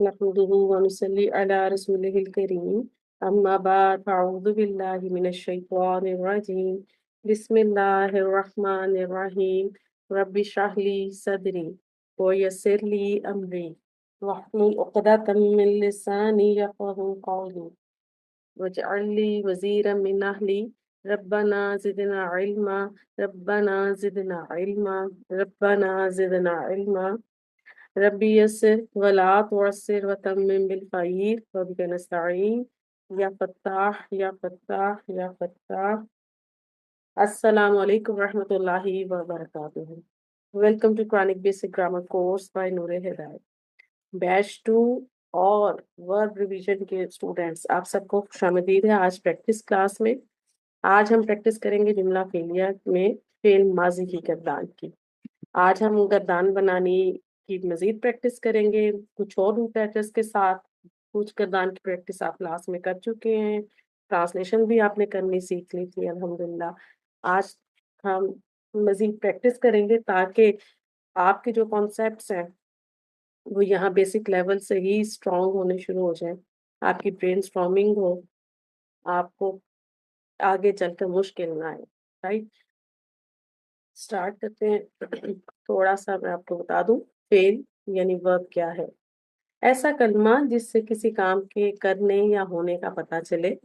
नहमदुहु व नुसल्ली अला रसूलिहिल करीम अम्मा बाद फ़अऊज़ु बिल्लाहि मिनश शैतानिर रजीम बिस्मिल्लाहिर रहमानिर रहीम रब्बि इश्रह ली सदरी व यस्सिर ली अमरी वहलुल उक़दतम मिन लिसानी यफ़क़हू क़ौली वजअल ली वज़ीरम मिन अहली रब्बना ज़िदना इल्मा रब्बना ज़िदना इल्मा रब्बना ज़िदना इल्मा रब्बी यस्सिर वला तुअस्सिर वतम्मिम बिल खैर वबिका नस्तईन या फत्ताह या फत्ताह या फत्ताह। अस्सलाम वालेकुम रहमतुल्लाहि व बरकातुहू। Welcome to Quranic basic grammar course by Noor Hidayat batch 2 और वर्ब रिवीजन के स्टूडेंट्स आप सबको खुशामदीद है आज प्रैक्टिस क्लास में। आज हम प्रैक्टिस करेंगे जुमला फेलियर में फेल माजी की गर्दान की। आज हम गर्दान बनाने की मजीद प्रैक्टिस करेंगे कुछ और रूट लेटर्स के साथ। कुछ गर्दान की प्रैक्टिस आप क्लास में कर चुके हैं, ट्रांसलेशन भी आपने करनी सीख ली थी अल्हम्दुलिल्लाह। आज हम मजीद प्रैक्टिस करेंगे ताकि आपके जो कॉन्सेप्ट्स हैं वो यहाँ बेसिक लेवल से ही स्ट्रॉन्ग होने शुरू हो जाए, आपकी ब्रेन स्टॉर्मिंग हो, आपको आगे चलकर मुश्किल ना आए। राइट, स्टार्ट करते हैं। थोड़ा सा मैं आपको बता दूं फेल यानी वर्ब क्या है। ऐसा कलमा जिससे किसी काम के करने या होने का पता चले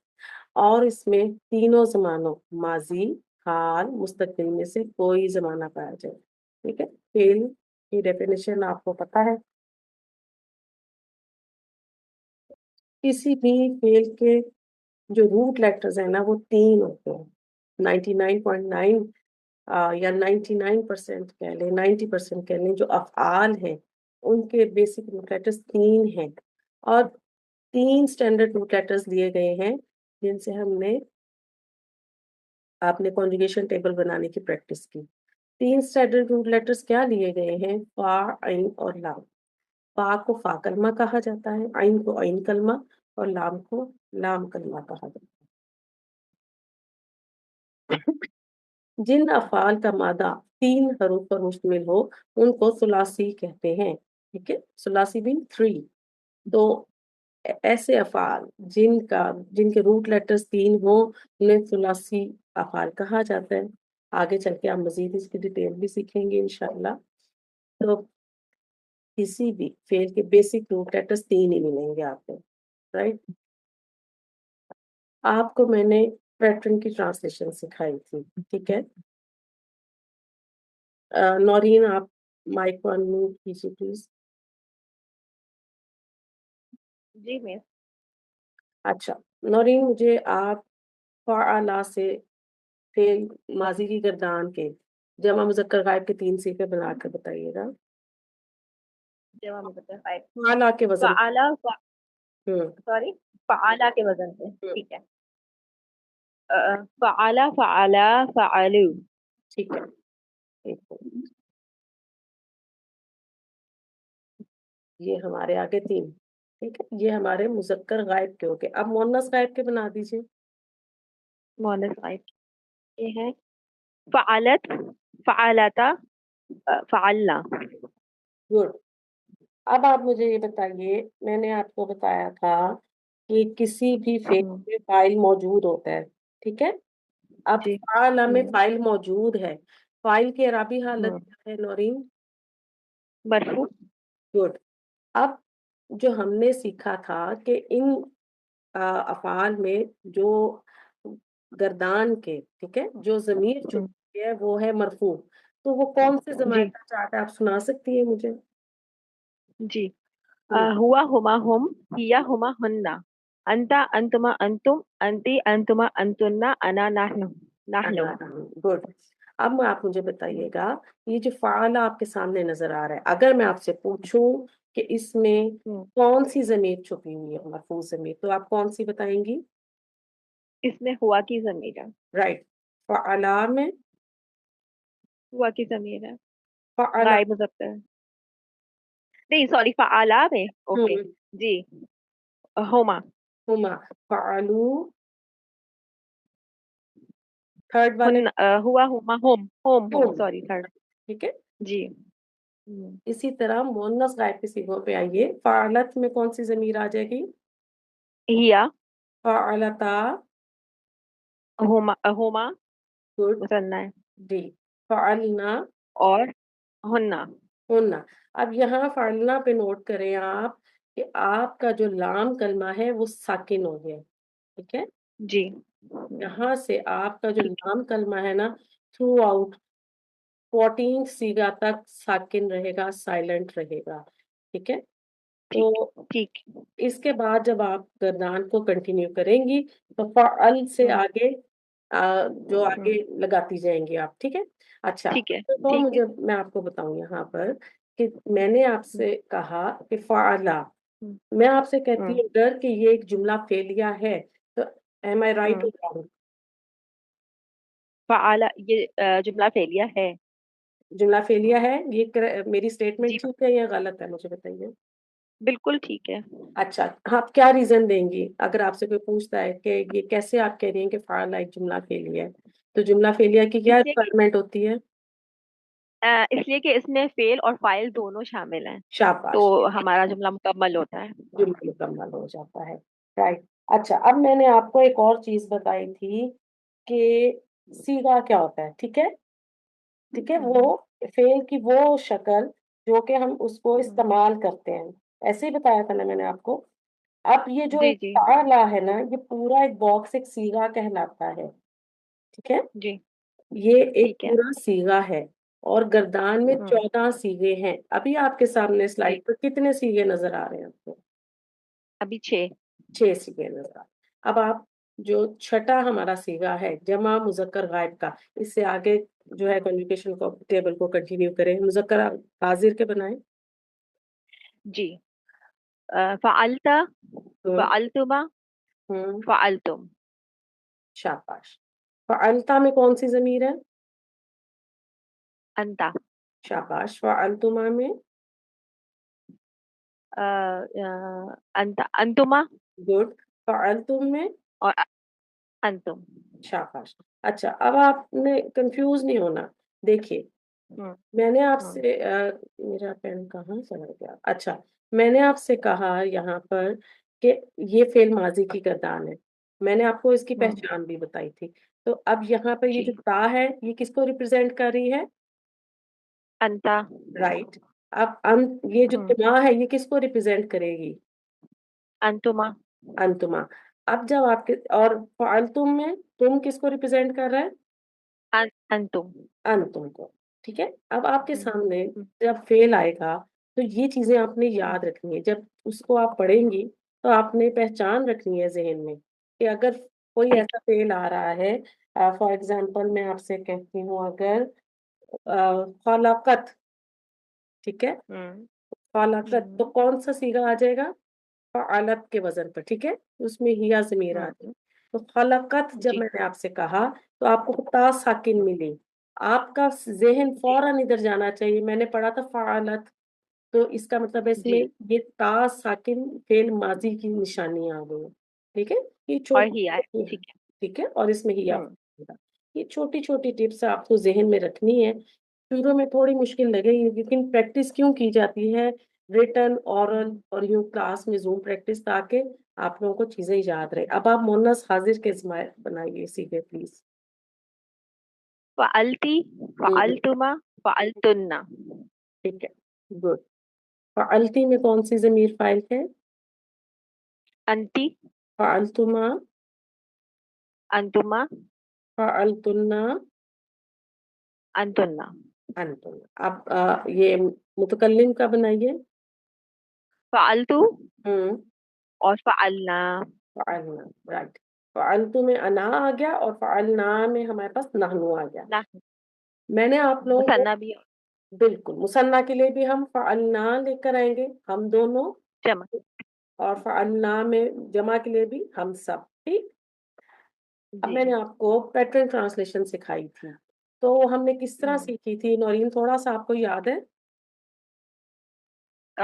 और इसमें तीनों जमानों माजी, हाल, मुस्तकबिल में से कोई जमाना पाया जाए। ठीक है, फेल की डेफिनेशन आपको पता है। किसी भी फेल के जो रूट लेटर्स है ना वो 3 होते हैं। 99.9 या 99% कह लें, 90% कह लें, जो अफ़आल हैं उनके बेसिक रूट लेटर्स 3 हैं और 3 स्टैंडर्ड रूट लेटर्स दिए गए हैं जिनसे हमने आपने कॉन्जुगेशन टेबल बनाने की प्रैक्टिस की। 3 स्टैंडर्ड रूट लेटर्स क्या लिए गए हैं? फ़ा, ऐन और लाम। फ़ा को फ़ा कलमा कहा जाता है, ऐन को ऐन कलमा और लाम को लाम कलमा कहा जाता है। जिन अफ़आल का मादा 3 हरूफ पर मुश्तमिल हो उनको सुलासी कहते हैं। ठीक है, सुलासी मीन 3। तो ऐसे अफ़आल जिनके रूट लेटर्स 3 हों उन्हें सुलासी अफ़आल कहा जाता है। आगे चल के आप मज़ीद इसकी डिटेल भी सीखेंगे इंशाअल्लाह। तो किसी भी फ़ेल के बेसिक रूट लेटर्स 3 ही मिलेंगे आपको, राइट? आपको मैंने पैटर्न की ट्रांसलेशन सिखाई थी, ठीक है? नौरीन आप माइक को अनम्यूट कीजिए प्लीज़। Ji miss. अच्छा, नौरीन मुझे आप फ़अला से फ़ेल माज़ी की गर्दान के जमा मुज़क्कर गायब के 3 सीखे बनाकर बताइएगा। जमा मुज़क्कर फ़ाइल फ़अला के वज़न। फ़अला फ़ हुँ, सॉरी फ़अला के वज़न पे, हुँ, ठीक है। फ़अला फ़अला फ़अलू। ठीक है। 1 मिनट, ये हमारे आगे 3, ठीक है? ये हमारे मुज़क्कर गायब के हो गए। अब मुअन्नस गायब के बना दीजिए। मुअन्नस फ़ाइल ये है फ़अलत फ़अलता फ़अलना। गुड। अब आप मुझे ये बताइए, मैंने आपको बताया था कि किसी भी फ़ेल हुँ, में फ़ाइल मौजूद होता है, ठीक है? अब जी। फ़अला में हुँ, फ़ाइल मौजूद है। फ़ाइल की इराबी हालत हुँ, क्या है नौरीन? मरफ़ू। गुड। अब जो हमने सीखा था कि इन अफ़आल में जो गर्दान के, ठीक है, जो ज़मीर हुँ, छुपी है वो है मरफ़ू। तो वो कौन से ज़मायर जी, का चार्ट है, आप सुना सकती हैं मुझे? जी। हुँ, हुआ हुमा हुम, हिया हुमा हुन्ना, अंता अंतुमा अंतुम, अंती अंतुमा अंतुन्ना, अना नाहनु नाहनु। गुड। अब आप मुझे बताइएगा, ये जो फ़ाल आपके सामने नज़र आ रहा है, अगर मैं आपसे पूछूँ कि इसमें हुँ, कौन-सी ज़मीर छुपी हुई है, मरफ़ूज़ ज़मीर, तो आप कौन-सी बताएँगी? इसमें हुआ की ज़मीर है। राइट। फ़अला में हुआ की ज़मीर है। फ़अला। गायब मुज़क्कर नहीं सॉरी फ़अला में ओके, हुँ, जी। हुमा। हुमा, फ़अलू, थर्ड वाले हुआ हुमा हुम, हुम हुम, सॉरी थर्ड। ठीक है? जी। इसी तरह मुअन्नस गायब के सीगों पे आइए। फ़अलत में कौन सी ज़मीर आ जाएगी? हिया, फ़अलता। हुमा, हुमा गुड। मुसन्ना है, डी। फ़अलना। और हुन्ना। हुन्ना। अब यहाँ फ़अलना पे नोट करें आप कि आपका जो लाम कलमा है वो साकिन हो गया। ठीक है। जी। यहाँ से आपका जो ठीक, लाम कलमा है ना, थ्रू आउट 14 सीगा तक साकिन रहेगा, साइलेंट रहेगा। ठीक है। ठीक, तो ठीक। इसके बाद जब आप गर्दान को कंटिन्यू करेंगी तो फ़अल से हम्म, आगे जो आगे हम्म, लगाती जाएंगी आप। ठीक है। अच्छा, ठीक है, तो ठीक है। मुझे मैं आपको बताऊं यहाँ पर कि मैंने हम्म, आपसे कहा कि फ़अला। हम्म, मैं आपसे कहती हम्म, हूँ डर कि ये एक जुमला फेलिया है, तो एम आई राइट हम्म। और रॉन्ग? फ़अला ये जुमला फेलिया है। जुमला फेलिया है ये मेरी जी, स्टेटमेंट ठीक है या गलत है, मुझे बताइए। बिल्कुल ठीक है। अच्छा, आप क्या रीजन देंगी अगर आपसे कोई पूछता है कि ये कैसे आप कह रही हैं कि फ़अला एक जुमला फेलिया है? तो जुमला फेलिया की क्या इसलिए कि रिक्वायरमेंट होती है? इसलिए कि इसमें फेल और फाइल दोनों शामिल हैं, शाबाश। तो हमारा जुमला मुकम्मल होता है। जुम्मन मुकम्मल हो जाता है। राइट। अच्छा, अब मैंने आपको एक और चीज बताई थी कि सीगा क्या होता है। ठीक है। ठीक है। वो हम्म, फेल की वो शक्ल जो कि हम उसको हम्म। इस्तेमाल करते हैं। ऐसे ही बताया था ना मैंने आपको। अब ये जो जी, एक जी, फाला है ना, ये पूरा एक बॉक्स एक सीगा कहलाता है। ठीक है। जी। ये एक ठीक है। पूरा सीगा है और गर्दान में हम्म। 14 सीगे हैं। अभी आपके सामने जी, स्लाइड पर कितने सीगे नजर आ रहे हैं आपको? अभी 6। 6 सीगे नजर आ रहे हैं। अब आप जो छठा हमारा सीगा है जमा मुजक्कर गायब का, इससे आगे जो है कन्जुगेशन को टेबल को कंटिन्यू करें। मुजक्कर हाजिर के बनाएं। जी। फ़अलता, गुड। फ़अलतुमा, हम्म। फ़अलतुम। शाबाश। फ़अलता में कौन सी जमीर है? अंता। शाबाश। फ़अलतुमा में? अंता, अंतुमा, गुड। फ़अलतुम में? और अंतुम। शाबाश। अच्छा, अब आपने कंफ्यूज नहीं होना। देखिए, हम्म, मैंने हम्म। आपसे मेरा पेन कहाँ चला गया? अच्छा, मैंने आपसे कहा यहाँ पर कि ये फेल माजी की गर्दान है। मैंने आपको इसकी हम्म। पहचान भी बताई थी। तो अब यहाँ पर ये जो जी। ता है ये किसको रिप्रेजेंट कर रही है? अंता। राइट। अब ये जो हम्म। तुमा है ये किसको रिप्रेजेंट करेगी? अंतुमा। अंतुमा। अब जब आपके और फालतुम में तुम किसको रिप्रेजेंट कर रहा है? अंतुम। अंतुम को। ठीक है। अब आपके हम्म, सामने हम्म, जब फेल आएगा तो ये चीजें आपने हम्म। याद रखनी है। जब उसको आप पढ़ेंगी तो आपने पहचान रखनी है जहन में कि अगर कोई ठीक। ऐसा फेल आ रहा है, फॉर एग्जांपल मैं आपसे कहती हूँ अगर खलाकत। ठीक है। हम्म, खलाकत तो हम्म। कौन सा सीगा आ जाएगा? फ़अलत के वजन पर। ठीक है। उसमें हिया ज़मीर आ जाए। हम्म। तो खलकत जब जी, मैंने आपसे कहा तो आपको ता साकिन मिली। आपका ज़हन जी, फौरन इधर जाना चाहिए। मैंने पढ़ा था फ़अलत, तो इसका मतलब है इसमें जी। ये ता साकिन फ़ेल माज़ी की निशानी आ गई है। ठीक है। ये और ही आए। छोटी-छोटी है। ठीक है। ठीक है। और इसमें हिया हम्म। ये छोटी-छोटी टिप्स आपको ज़हन में रखनी है। शुरू में थोड़ी मुश्किल लगेगी लेकिन प्रैक्टिस क्यों की जाती है? रिटन, ओरल हम्म। और यूँ क्लास में ज़ूम प्रैक्टिस, ताकि आप लोगों को चीज़ें याद रहे। अब आप मुअन्नस हाज़िर के इसमाइल बनाइए सीधे प्लीज़। फ़अलती, हुँ, फ़अलतुमा, फ़अलतुन्ना। ठीक है। गुड। फ़अलती में कौन-सी ज़मीर फ़ाइल है? अंती, फ़अलतुमा, अंतुमा, फ़अलतुन्ना, अंतुन्ना। अनतुम। अब ये मुतकल्लिम का बनाइए। फ़अलतु हुँ, और फ़अलना। फ़अलना। राइट। फ़अलतु में अना आ गया और फ़अलना में हमारे पास नहनु आ गया। ना, मैंने आप लोगों को मुसन्ना भी और बिल्कुल मुसन्ना के लिए भी हम फ़अलना लेकर आएँगे, हम दोनों। जमा। और फ़अलना में जमा के लिए भी हम सब। ठीक। अब जी। मैंने आपको पैटर्न ट्रांसलेशन सिखाई थी। तो हमने किस तरह हम्म। सीखी थी नौरीन, थोड़ा-सा आपको याद है? अ,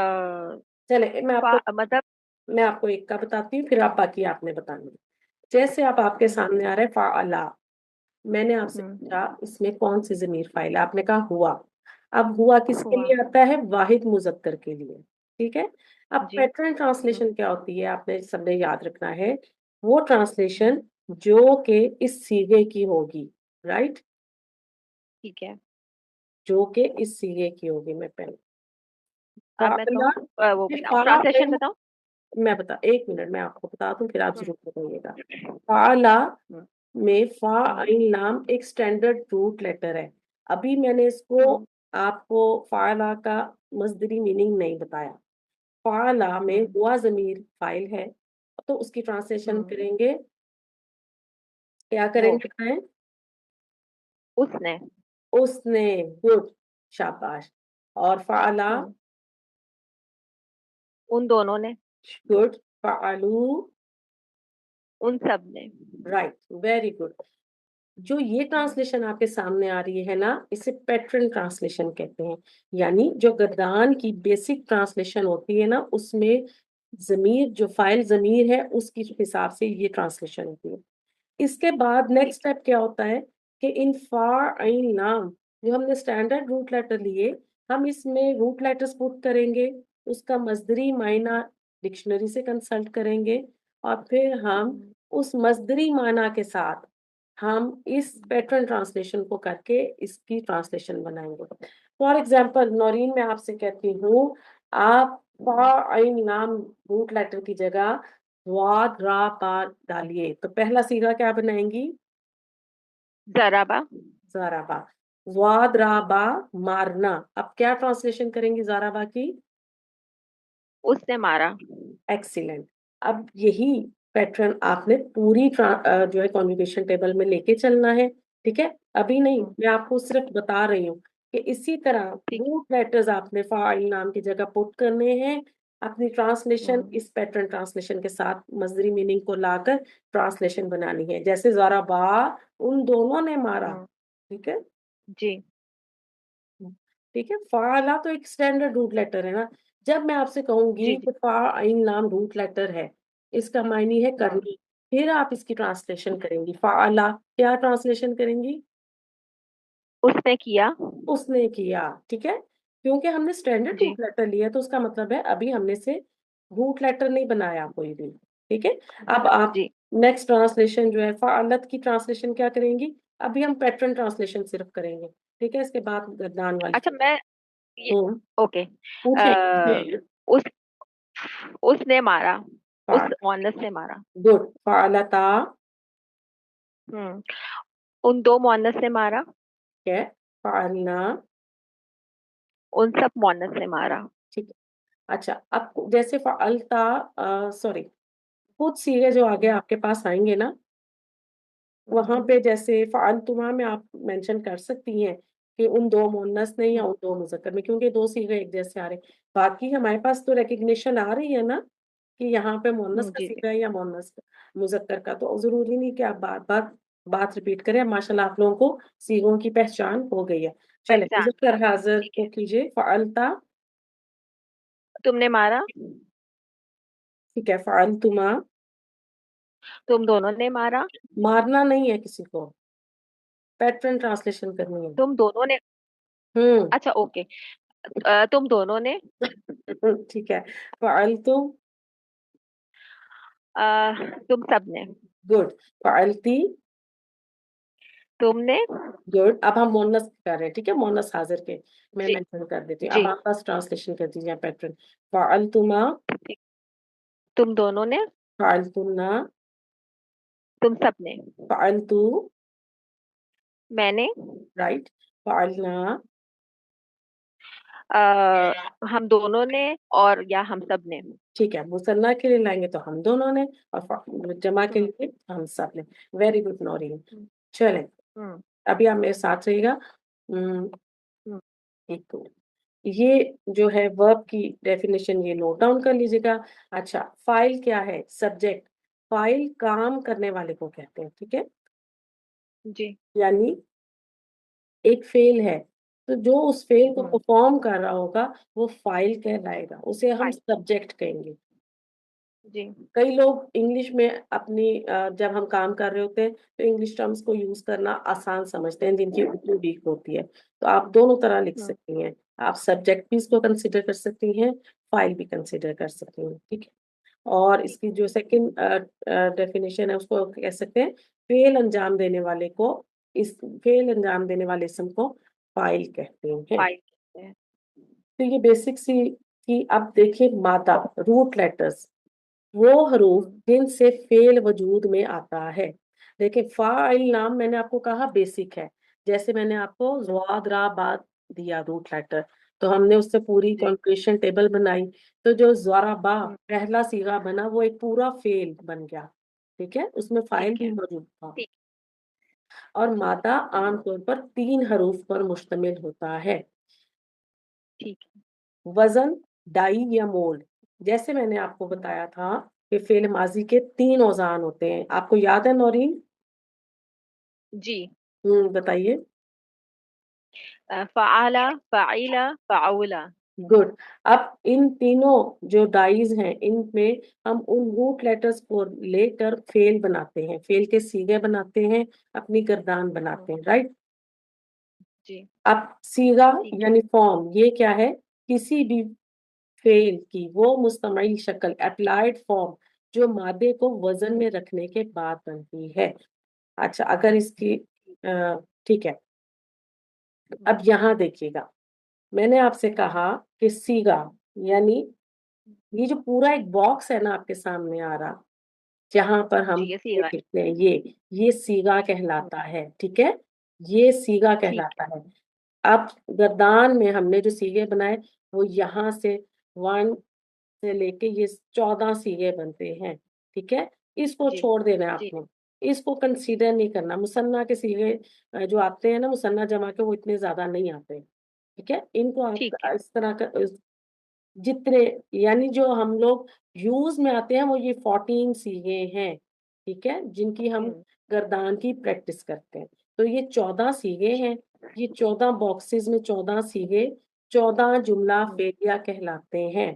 चलें मतलब। मैं आपको एक का बताती हूँ, फिर आप बाकी आपने बतानी है। जैसे अब आपके सामने आ रहा है फ़अला, मैंने आपसे हम्म, पूछा इसमें कौन-सी ज़मीर फ़ाइल है? आपने कहा हुआ। अब हुआ किसके हुआ। लिए आता है? वाहिद मुजक्कर के लिए। ठीक है। अब जी। पैटर्न ट्रांसलेशन क्या होती है, आपने सबने याद रखना है। वो हम्म, ट्रांसलेशन जो के इस सीगे की होगी, राइट। ठीक है। जो के इस सीगे की होगी। मैं पहले अब मैं फाला, कहूँ वो ये बताओ, फा ट्रांसलेशन बताओ। मैं बता, एक मिनट मैं आपको बता दूं, फिर आप हम्म, जरूर बताइएगा। फाला हम्म, में फा हम्म, आइन नाम एक स्टैंडर्ड रूट लेटर है। अभी मैंने इसको हम्म, आपको फाला का मजदरी मीनिंग नहीं बताया। फाला में हम्म, हुआ जमीर फाइल है, तो उसकी ट्रांसलेशन हम्म, करेंगे, क्या वो करेंगे बताएं? उसने। उसने। गुड, शाबाश। और फाला? हम्म, उन दोनों ने। गुड। फालू? उन सब ने। Right, very good. जो ये ट्रांसलेशन आपके सामने आ रही है ना, इसे पैटर्न ट्रांसलेशन कहते हैं। यानी जो गर्दान की बेसिक ट्रांसलेशन होती है ना, उसमें जमीर, जो फाइल जमीर है उसकी हिसाब से ये ट्रांसलेशन होती है। इसके बाद ठीक। नेक्स्ट स्टेप क्या होता है कि इन फा आइन नाम, जो हमने स्टैंडर्ड रूट लेटर लिए, हम इसमें रूट लेटर्स पुट करेंगे, उसका मजदरी मायना डिक्शनरी से कंसल्ट करेंगे, और फिर हम हम्म, उस मजदरी माना के साथ हम इस हम्म, पैटर्न ट्रांसलेशन को करके इसकी ट्रांसलेशन बनाएंगे। फॉर एग्जाम्पल नौरीन, मैं आपसे कहती हूँ, आप फा हम्म, आइन नाम रूट लेटर की जगह वाद रा पा डालिए, तो पहला सीगा क्या बनाएंगी? जराबा। जाराबा। वाद रा बा, मारना। अब क्या ट्रांसलेशन करेंगी जाराबा की? उसने मारा। एक्सीलेंट। अब यही पैटर्न आपने पूरी जो है कॉन्जुगेशन टेबल में लेके चलना है। ठीक है। अभी नहीं, हम्म, मैं आपको सिर्फ बता रही हूँ कि इसी तरह ठीक। रूट लेटर्स आपने फाइल नाम की जगह पुट करने हैं। अपनी ट्रांसलेशन हम्म, इस पैटर्न ट्रांसलेशन के साथ मजदरी मीनिंग को लाकर ट्रांसलेशन बनानी है। जैसे ज़ारा बा, उन दोनों ने मारा। हम्म, ठीक है। जी। ठीक है। फाला तो एक स्टैंडर्ड रूट लेटर है ना। जब मैं आपसे कहूंगी जी। जी। कि फा आइन नाम रूट लेटर है, इसका मायने है हम्म, करनी, फिर आप इसकी ट्रांसलेशन करेंगी। फाला क्या ट्रांसलेशन करेंगी? उसने किया। उसने किया। ठीक है। क्योंकि हमने स्टैंडर्ड जी। रूट लेटर लिया, तो उसका मतलब है अभी हमने से रूट लेटर नहीं बनाया कोई भी। ठीक है। अब आप जी। नेक्स्ट ट्रांसलेशन जो है फालत की ट्रांसलेशन क्या करेंगी? अभी हम पैटर्न ट्रांसलेशन सिर्फ करेंगे। ठीक है। इसके बाद गर्दान अच्छा, वाली। मैं ये हम्म। ओके। पूछे अ, उस उसने मारा। उस पूछे। मोहल्ले से मारा। गुड। फालता। हम्म, उन दो मोहल्ले से मारा। ठीक है। फालना। उन सब मोहल्ले से मारा। ठीक है। अच्छा, अब जैसे फालता, सॉरी, कुछ सीधे जो आगे हम्म, आपके पास आएंगे ना, वहां हम्म, पे जैसे फालतुमा में आप मेंशन कर सकती हैं कि उन दो मुन्नस ने या हम्म, उन दो मुजक्कर में, क्योंकि दो सीगे एक जैसे आ रहे। बाकी हमारे पास तो रिकग्निशन आ रही है ना कि यहाँ पे मुन्नस का जी। जी। सीगा है या मुन्नस मुजक्कर का, तो जरूरी नहीं कि आप बार बार बात रिपीट करें। माशाल्लाह आप लोगों को सीगों की पहचान हो गई है। चले, पहचान। मुजक्कर हाजिर ठीक को है। कीजिए। फालता। तुमने मारा। ठीक है। फालतुमा। तुम दोनों ने मारा। मारना नहीं है किसी को, पैटर्न ट्रांसलेशन करनी है। तुम दोनों ने। हम्म। अच्छा, ओके। तुम दोनों ने। ठीक है। फालतू। तुम सब ने। गुड। फालती। तुमने। गुड। अब हम मोनस कर रहे हैं। ठीक है, मोनस हाजिर के मैं जी। मेंशन कर देती हूँ। अब जी। आप बस ट्रांसलेशन कर दीजिए पैटर्न। फालतुमा। ठीक। तुम दोनों ने। फालतुना। तुम सब ने। फालतू। मैंने। राइट। फालना। हम दोनों ने। और या हम सब ने। ठीक है, मुसन्ना के लिए लाएंगे तो हम दोनों ने, और जमा के हम्म, लिए हम सब ने। Very good Naureen. हम्म, चलें, हम्म, अभी आप मेरे साथ रहिएगा। हम्म, हम्म, एक मिनट। ये जो है वर्ब की डेफिनेशन, ये नोट डाउन कर लीजिएगा। अच्छा, फाइल क्या है? सब्जेक्ट। फाइल काम करने वाले को कहते हैं। ठीक है। जी। यानी एक फेल है, तो जो उस फेल को हम्म, परफॉर्म कर रहा होगा वो फाइल कहलाएगा, उसे हम फाइल। सब्जेक्ट कहेंगे। जी। कई लोग इंग्लिश में अपनी जब हम काम कर रहे होते हैं तो इंग्लिश टर्म्स को यूज करना आसान समझते हैं, जिनकी उर्दू वीक होती है। तो आप दोनों तरह लिख हम्म। सकती हैं। आप सब्जेक्ट भी इसको कंसिडर कर सकती हैं, फाइल भी कंसिडर कर सकती हैं, ठीक है। और ठीक इसकी है। जो सेकंड डेफिनेशन है उसको कह सकते हैं फेल अंजाम देने वाले को, इस फेल अंजाम देने वाले इसम को फाइल कहते हैं। फाइल कहते हैं। तो ये बेसिक सी थी। अब देखिए मादा, रूट लेटर्स, वो हरूफ हम्म। जिनसे फेल वजूद में आता है। देखिए फाइल नाम मैंने आपको कहा बेसिक है। जैसे मैंने आपको ज़्वाद रा बाद दिया रूट लेटर, तो हमने उससे पूरी जी। कॉन्क्रीशन टेबल बनाई। तो जो ज़्वारा बा हम्म। पहला सीगा बना वो एक पूरा फेल बन गया, ठीक है, उसमें फाइल ठीक भी है। मौजूद था। ठीक। और मादा आमतौर पर 3 हरूफ पर मुश्तमिल होता है। ठीक है। वजन, डाई या मोल्ड, जैसे मैंने आपको बताया था कि फेल माजी के 3 औजान होते हैं, आपको याद है नौरीन? जी। बताइए। फ़अला, फ़अइला, फ़अउला। गुड। अब इन तीनों जो डाइज हैं इनमें हम उन रूट लेटर्स को लेकर फेल बनाते हैं, फेल के सीगे बनाते हैं, अपनी गर्दान हम्म। बनाते हैं, राइट। जी। अब सीगा ठीक है। यानी फॉर्म ये क्या है? किसी भी फेल की वो मुस्तमईल शक्ल, अप्लाइड फॉर्म, जो मादे को वजन में रखने के बाद बनती है। अच्छा, अगर इसकी ठीक है। हम्म। अब यहाँ देखिएगा, मैंने आपसे कहा कि सीगा यानी ये जो पूरा एक बॉक्स है ना आपके सामने आ रहा, जहां पर हम जी, ये ये सीगा है। लिखते हैं, ये सीगा हम्म। कहलाता है, ठीक है। ये सीगा ठीक कहलाता है। है। अब गर्दान में हमने जो सीगे बनाए वो यहाँ से 1 से लेके ये 14 सीगे बनते हैं, ठीक है। इसको जी। छोड़ देना है जी। आपने, इसको कंसीडर नहीं करना। मुसन्ना के सीगे जो आते हैं ना मुसन्ना जमा के, वो इतने ज्यादा नहीं आते, ठीक है। इनको आप ठीक है। इस तरह का जितने यानी जो हम लोग यूज में आते हैं वो ये 14 सीगे हैं, ठीक है, जिनकी हम हम्म। गर्दान की प्रैक्टिस करते हैं। तो ये 14 सीगे हैं। ये 14 बॉक्सेस में 14 सीगे 14 जुमला हम्म। फेलिया कहलाते हैं।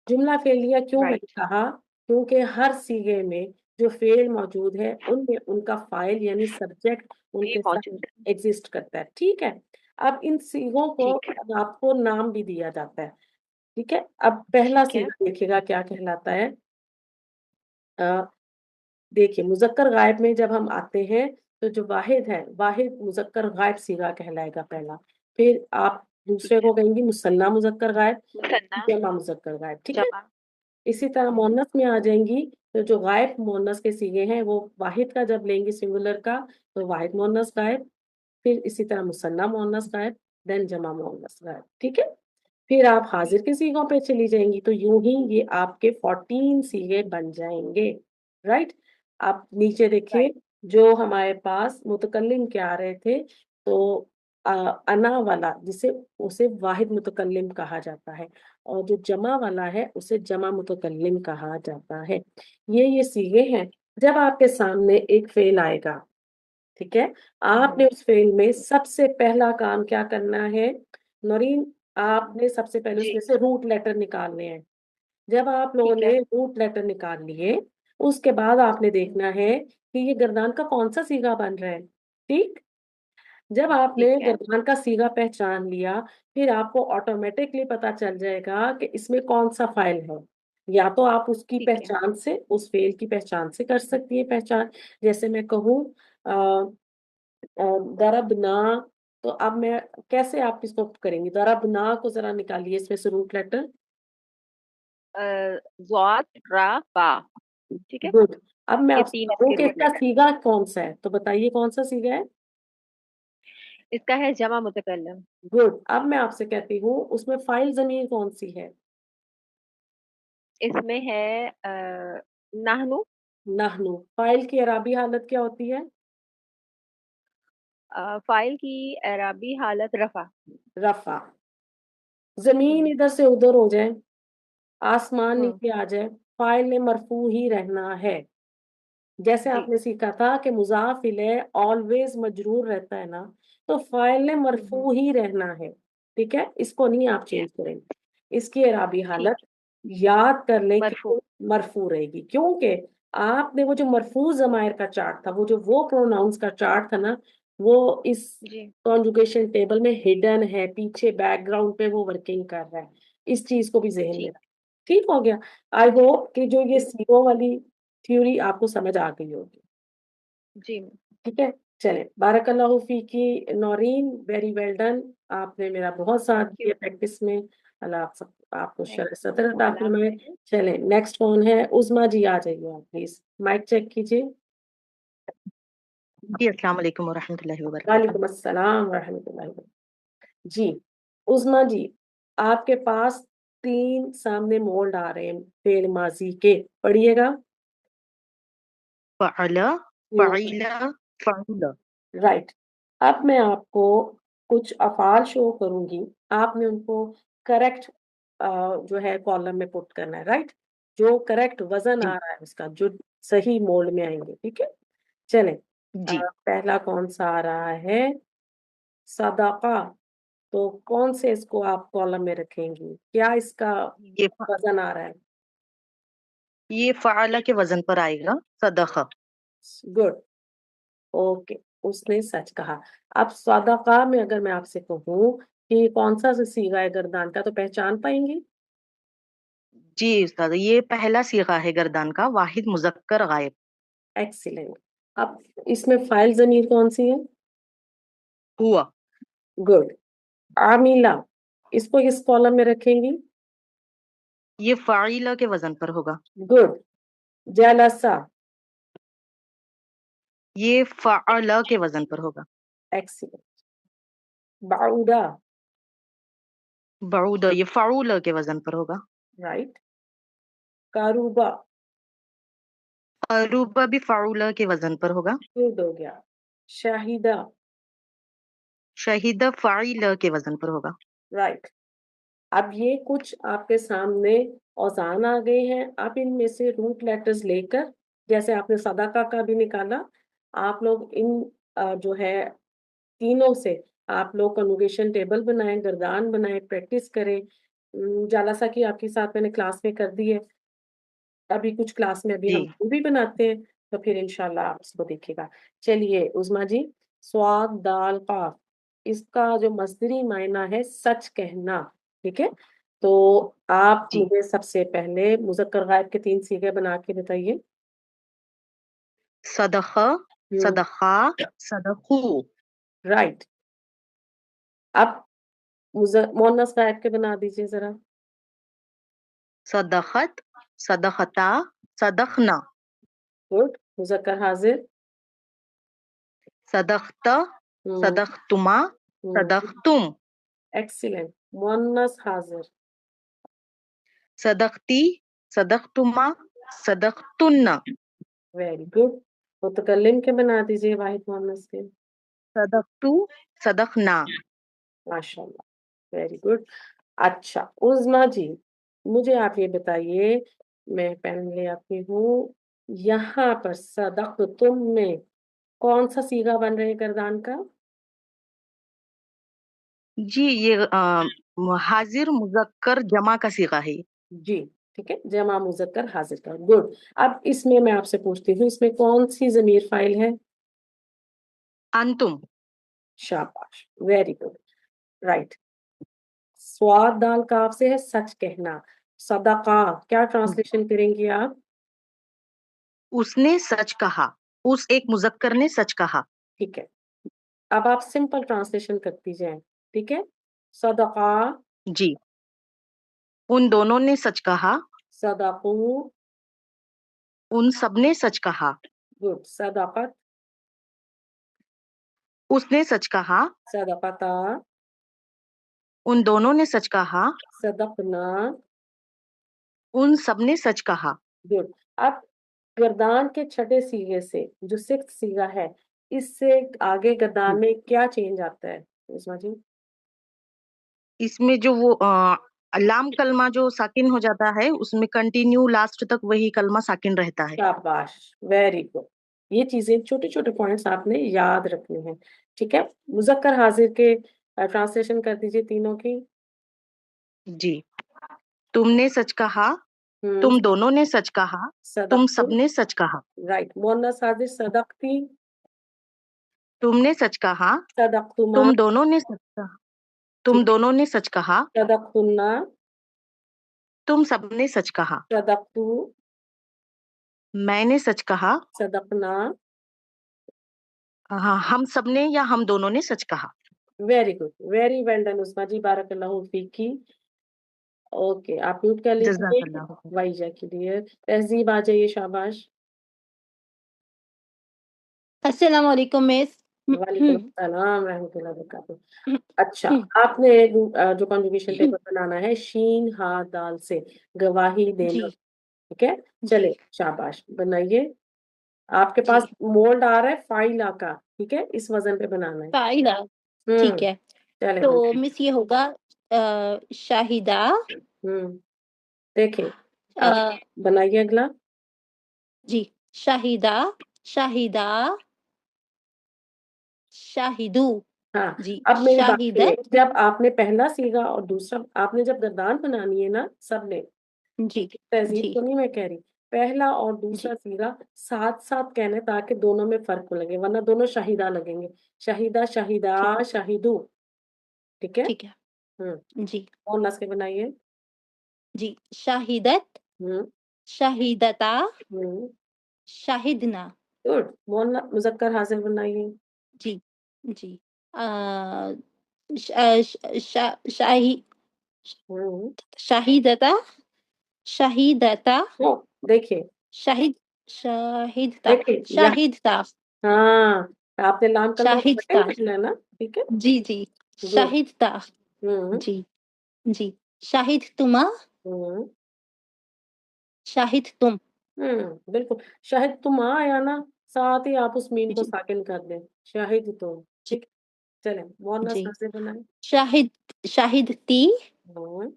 जुमला फेलिया क्यों मैंने राइट। कहा? क्योंकि हर सीगे में जो फेल मौजूद है उनमें उनका फाइल यानी सब्जेक्ट भी उनके साथ मौजूद है। एग्जिस्ट करता है, ठीक है। अब इन सीगों को ठीक है। अब आपको नाम भी दिया जाता है, ठीक है। अब पहला ठीक है। सीगा देखिएगा क्या कहलाता है। अ, देखिए मुजक्कर गायब में जब हम आते हैं तो जो वाहिद है, वाहिद मुजक्कर गायब सीगा कहलाएगा पहला। फिर आप ठीक दूसरे है। को कहेंगी मुसन्ना मुजक्कर गायब, मुसन्ना। जमा मुजक्कर गायब, ठीक है। जमा। इसी तरह हम्म। मोनस में आ जाएंगी। तो जो गायब मोनस के सीगे हैं वो वाहिद का जब लेंगी सिंगुलर का, तो वाहिद मोनस गायब। फिर इसी तरह मुसन्ना मोनस गायब, देन जमा मोनस गायब, ठीक है। फिर आप हाजिर ठीक। के सीगों पे चली जाएंगी तो यूं ही ये आपके 14 सीगे बन जाएंगे, राइट। आप नीचे देखिए, राइट। जो हमारे पास मुतकल्लिम के आ रहे थे, तो अ, अना वाला जिसे उसे वाहिद मुतकल्लिम कहा जाता है, और जो जमा वाला है उसे जमा मुतकल्लिम कहा जाता है। ये सीगे हैं। जब आपके सामने एक फेल आएगा, ठीक है, आपने हम्म। उस फेल में सबसे पहला काम क्या करना है नौरीन? आपने सबसे पहले जी। उसमें से रूट लेटर निकालने हैं। जब आप लोगों ठीक है। ने रूट लेटर निकाल लिए, उसके बाद आपने हम्म। देखना है कि ये गर्दान का कौन सा सीगा बन रहा है, ठीक। जब आपने ठीक है। गर्दान का सीगा पहचान लिया, फिर आपको ऑटोमेटिकली पता चल जाएगा कि इसमें कौन सा फाइल है। या तो आप उसकी ठीक है। पहचान से, उस फेल की पहचान से कर सकती है पहचान। जैसे मैं कहूँ दरबना, तो अब मैं कैसे आप इसको करेंगी? दरबना को जरा निकालिए इसमें से रूट लेटर। ज़ॉद, रा, बा। ठीक है। गुड। अब मैं ये आपसे तीन कहूँ इसके कि रूट इसका लेटर। सीगा कौन सा है, तो बताइए कौन सा सीगा है। इसका है जमा मुतकल्लम। गुड। अब मैं आपसे कहती हूँ उसमें फाइल जमीर कौन सी है? इसमें है नाहनु। नहनु। फाइल की अराबी हालत क्या होती है? फाइल की एराबी हालत रफा। रफा। जमीन हम्म। इधर से उधर हो जाए, आसमान हम्म। नीचे आ जाए, फाइल ने मरफू ही रहना है। जैसे जी। आपने सीखा था कि मुजाफ इले ऑलवेज मजरूर रहता है ना, तो फाइल ने हम्म। मरफू ही रहना है, ठीक है, इसको नहीं आप ठीक है। चेंज करेंगे। इसकी एराबी ठीक हालत है। याद कर लें कि मरफू। वो मरफू रहेगी, क्योंकि आपने वो जो मरफू जमायर का चार्ट था, वो प्रोनाउंस का चार्ट था ना, वो इस जी कॉन्जुगेशन टेबल में हिडन है, पीछे बैकग्राउंड पे वो वर्किंग कर रहा है। इस चीज को भी जहन में ठीक। रखें। ठीक हो गया। आई होप कि जो ये जी। सीरो वाली थ्योरी आपको समझ आ गई होगी। जी। ठीक है। चले, बारकल्लाहु फीकी नौरीन, वेरी वेल डन। आपने मेरा बहुत साथ थैंक यू। दिया प्रैक्टिस में। अल्लाह आप सब आपको थैंक शर सतर अता अल्लाह फरमाए। हाफिज़। चले, नेक्स्ट कौन है? उज़मा जी आ जाइए आप प्लीज, माइक चेक कीजिए। जी अस्सलाम वालेकुम वरहमतुल्लाहि वबरकातुहू। वालेकुम अस्सलाम रहमतुल्लाहि व बरकातहू। जी, उज़मा जी, आपके पास 3 सामने मोल्ड आ रहे हैं फेल माजी के, पढ़िएगा। फ़अला, फ़अइला, फ़अूला। राइट। अब मैं आपको कुछ अफ़आल शो करूंगी, आपने उनको करेक्ट जो है कॉलम में पुट करना है, राइट? जो करेक्ट वजन आ जी रहा है उसका, जो सही मोल्ड में आएंगे, ठीक है? चलें। जी। पहला कौन सा आ रहा है? सदाका। तो कौन से इसको आप कॉलम में रखेंगी? क्या इसका ये फ़ वजन आ रहा है? ये फ़अला के वज़न पर आएगा, सदक़ा। गुड। ओके, उसने सच कहा। अब सदाका में अगर मैं आपसे कहूँ कि कौन सा सीगा है गर्दान का, तो पहचान पाएंगी? जी उस्ताद, ये पहला सीगा है गर्दान का, वाहिद मुज़क्कर गायब। एक्सीलेंट। अब इसमें फाइल ज़मीर कौन सी है? हुआ। गुड। आमिला, इसको किस कॉलम में रखेंगी? ये फ़ाइला के वज़न पर होगा। गुड। जलसा। ये फ़अला के वज़न पर होगा। एक्सीलेंट। बाउदा। बऊदा, ये फ़अूला के वज़न पर होगा। राइट। कारूबा। क़रूबा भी फ़अूला के वज़न पर होगा। गुड हो गया। शाहिदा। शहीदा फ़ाइला के वज़न पर होगा। राइट। अब ये कुछ आपके सामने औज़ान आ गए हैं। आप इनमें से रूट लेटर्स लेकर, जैसे आपने सदाका का भी निकाला, आप लोग इन जो है तीनों से आप लोग कन्जुगेशन टेबल बनाएं, गर्दान बनाएं, प्रैक्टिस करें। जालासा की आपके साथ मैंने क्लास में कर दी है। अभी कुछ क्लास में अभी जी हम वो भी बनाते हैं, तो फिर इंशाल्लाह आप इसको देखिएगा। चलिए उज़मा जी, स्वाद दाल काफ, इसका जो मस्दरी मायना है सच कहना, ठीक है? तो आप जी। मुझे सबसे पहले मुज़क्कर गायब के 3 सीगे बना के बताइए। सदक़ा, हुँ, सदक़ा, सदक़ू। राइट। अब मुअन्नस गायब के बना दीजिए ज़रा। सदक़त, सदक़ता, सदक़ना। गुड। मुज़क्कर हाज़िर। सदक़्त, हुँ, सदक़्तुमा, हुँ, सदक़्तुम। एक्सीलेंट। मुअन्नस हाज़िर। सदक़्ती, सदक़्तुमा, सदक़्तुन्ना। Very good. मुतकल्लिम के बना दीजिए वाहिद मुअन्नस के। सदक़्तु, सदक़ना। माशाल्लाह, वेरी गुड। अच्छा, उज़मा जी, मुझे आप ये बताइए, मैं पेन ले आती हूँ, यहाँ पर सदक़तुम में कौन-सा सीगा बन रहा है गर्दान का? जी, ये हाज़िर मुज़क्कर जमा का सीगा है ये। जी, ठीक है, जमा मुज़क्कर हाज़िर का, गुड। अब इसमें मैं आपसे पूछती हूँ, इसमें कौन-सी ज़मीर फ़ाइल है? अंतुम। शाबाश, वेरी गुड, राइट। स्वाद दाल काफ से है सच कहना। सदका, क्या ट्रांसलेशन करेंगी आप? उसने सच कहा। उस एक मुज़क्कर ने सच कहा। ठीक है। अब आप सिंपल ट्रांसलेशन करती जाएं, ठीक है? सदका, जी, उन दोनों ने सच कहा। सदकू, उन सब ने सच कहा। गुड। सदकत, उसने सच कहा। सदकता, उन दोनों ने सच कहा। सदकना, उन सब ने सच कहा। गुड। अब गर्दान के छठे सीगे से जो सिक्स्थ सीगा है, इससे आगे गर्दान जी, में क्या चेंज आता है उस्मा जी? इसमें जो वो लाम कलमा जो साकिन हो जाता है, उसमें कंटिन्यू लास्ट तक वही कलमा साकिन रहता है। शाबाश, वेरी गुड। ये चीजें छोटे-छोटे पॉइंट्स आपने याद रखने हैं, ठीक है? मुज़क्कर हाज़िर के ट्रांसलेशन कर दीजिए तीनों की। जी, तुमने सच कहा, हम्म तुम दोनों ने सच कहा, तुम सदकतु सबने सच कहा। राइट मोना साजिद सदकती तुमने सच कहा, सदकतुमा तुम दोनों ने सच कहा, तुम ठीक दोनों ने सच कहा, सदकतुन्ना तुम सबने सच कहा। सदकतु मैंने सच कहा, सदकना हाँ, हम सबने या हम दोनों ने सच कहा। Very good very well done Usma ji बारकल्लाहु फीकी ओके आप म्यूट कर लीजिए जज़ाकल्लाह खैर। वाइजा के लिए तहजीब आ जाइए शाबाश अस्सलाम वालेकुम मिस। वालेकुम सलाम रहमतुल्लाहि व बरकातहू अच्छा आपने जो कॉन्जुगेशन पेपर बनाना है शीन हा दाल से गवाही देना जी ठीक है चले शाबाश बनाइए आपके जी पास मोल्ड आ रहा है फाइला का ठीक है इस वजन पे बनाना है फाइदा ठीक है। चले तो बनाइए मिस ये होगा शाहिदा देखिए अ, आप बनाइए अगला जी शाहिदा शाहिदा शाहिदू हाँ जी अब मेरी बात सुनिए शाहिदत जब आपने पहला सीगा और दूसरा आपने जब गर्दान बनानी है ना सबने जी तहजीब जी तो नहीं मैं कह रही पहला और जी दूसरा सीगा साथ साथ कहने ताकि दोनों में फर्क लगे वरना दोनों शाहिदा लगेंगे शाहिदा शाहिदा ठीक शाहिदू ठीक है ठीक है जी और नस के बनाइए जी शाहिदत हम्म शाहिदता हम्म शाहिदना गुड मोहन मुजक्कर हाजिर बनाइए जी जी अ, श- अ, श- शा- शाही हम्म शाहिदता शाहिदता ओ देखिए शाहिद शाहिदता देखिए यहाँ शाहिदता हाँ आपने लाम कलमा शाहिदता करना है ना ठीक है जी जी गुड शाहिदता हम्म जी जी शाहिद तुमा हम्म शाहिद तुम बिल्कुल शाहिद तुम आ आया ना साथ ही आप उस मीम को जी साकिन कर दें शाहिद तुम जी ठीक चले मोहना जी सर से बनाए शाहिद शाहिद ती हम्म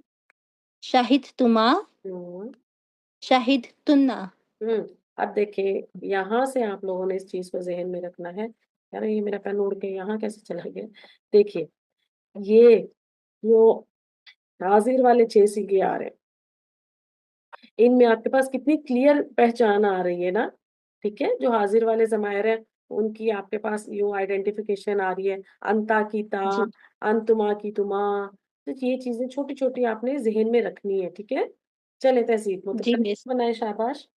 शाहिद तुमा हम्म शाहिद तुन्ना हम्म अब देखिए यहाँ से आप लोगों ने इस चीज को जहन में रखना है यार ये मेरा पेन उड़ के यहाँ कैसे चला गया देखिए ये जो हाजिर वाले 6 सीखे आ रहे हैं इनमें आपके पास कितनी क्लियर पहचान आ रही है ना ठीक है जो हाजिर वाले जमायर है उनकी आपके पास यो आइडेंटिफिकेशन आ रही है अंता की ता जी अंतुमा की तुमा तो ये चीजें छोटी छोटी आपने जहन में रखनी है ठीक है चले तहसीब जी मिस बनाए शाबाश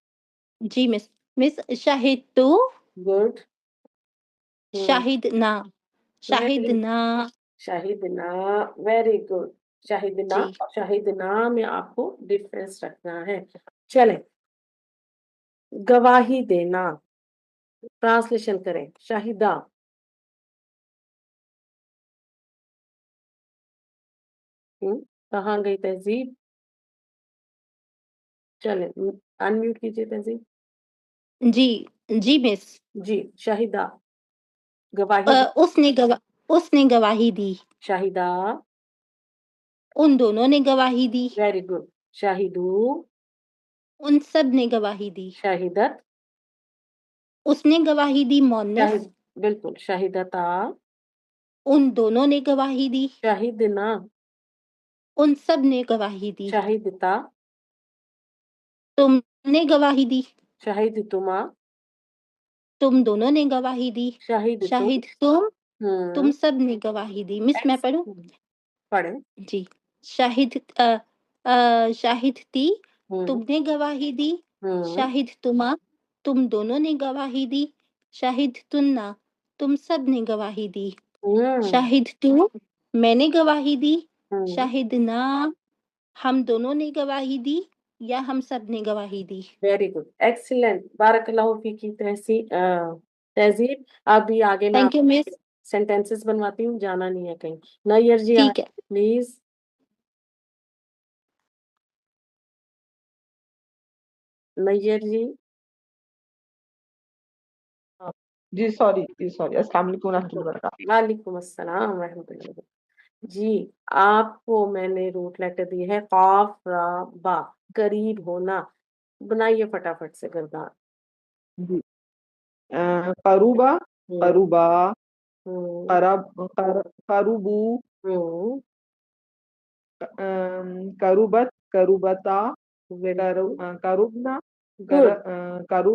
जी मिस मिस शाहिद तू गुड शाहिद ना शाहिद वेरी ना शाहिदना वेरी गुड शाहिदना जी और शाहिदना में आपको डिफरेंस रखना है चले गवाही देना ट्रांसलेशन करें शाहिदा कहाँ गई तहजीब चले अनम्यूट कीजिए तहजीब जी जी मिस जी शाहिदा गवाही दी उसने गवाही दी शाहिदा उन दोनों ने गवाही दी वेरी गुड शाहिदू उन सब ने गवाही दी शाहिदत उसने गवाही दी मोन्नस शाहिद बिल्कुल शाहिदता उन दोनों ने गवाही दी शाहिदना उन सब ने गवाही दी शाहिदता तुमने गवाही दी शाहिदतुमा तुम दोनों ने गवाही दी शाहिदतुम शाहिद तुम हम्म सब ने गवाही दी मिस मैं पढ़ूं पढ़े जी शाहिद शाहिद ती हम्म तुमने गवाही दी हम्म शाहिद तुमा तुम दोनों ने गवाही दी शाहिद तुन्ना तुम सब ने गवाही दी हम्म शाहिद तू मैंने गवाही दी हम्म शाहिद ना हम दोनों ने गवाही दी या हम सब ने गवाही दी वेरी गुड एक्सीलेंट बारकल्लाहु फीकी तहजीब अभी आगे मैं थैंक यू मिस सेंटेंसेस बनवाती हूँ जाना नहीं है कहीं नैयर जी ठीक है प्लीज नैयर जी जी सॉरी अस्सलाम वालेकुम रहमतुल्लाहि व बरकातहू। वालेकुम अस्सलाम रहमतुल्लाहि व बरकातहू। जी आपको मैंने रूट लेटर दी है काफ रा बा करीब होना बनाइए फटाफट से गर्दान जी करूबा हम्म करूबा हम्म करूबू हम्म करूबत करुबता, करुबना, कर, गुड। करु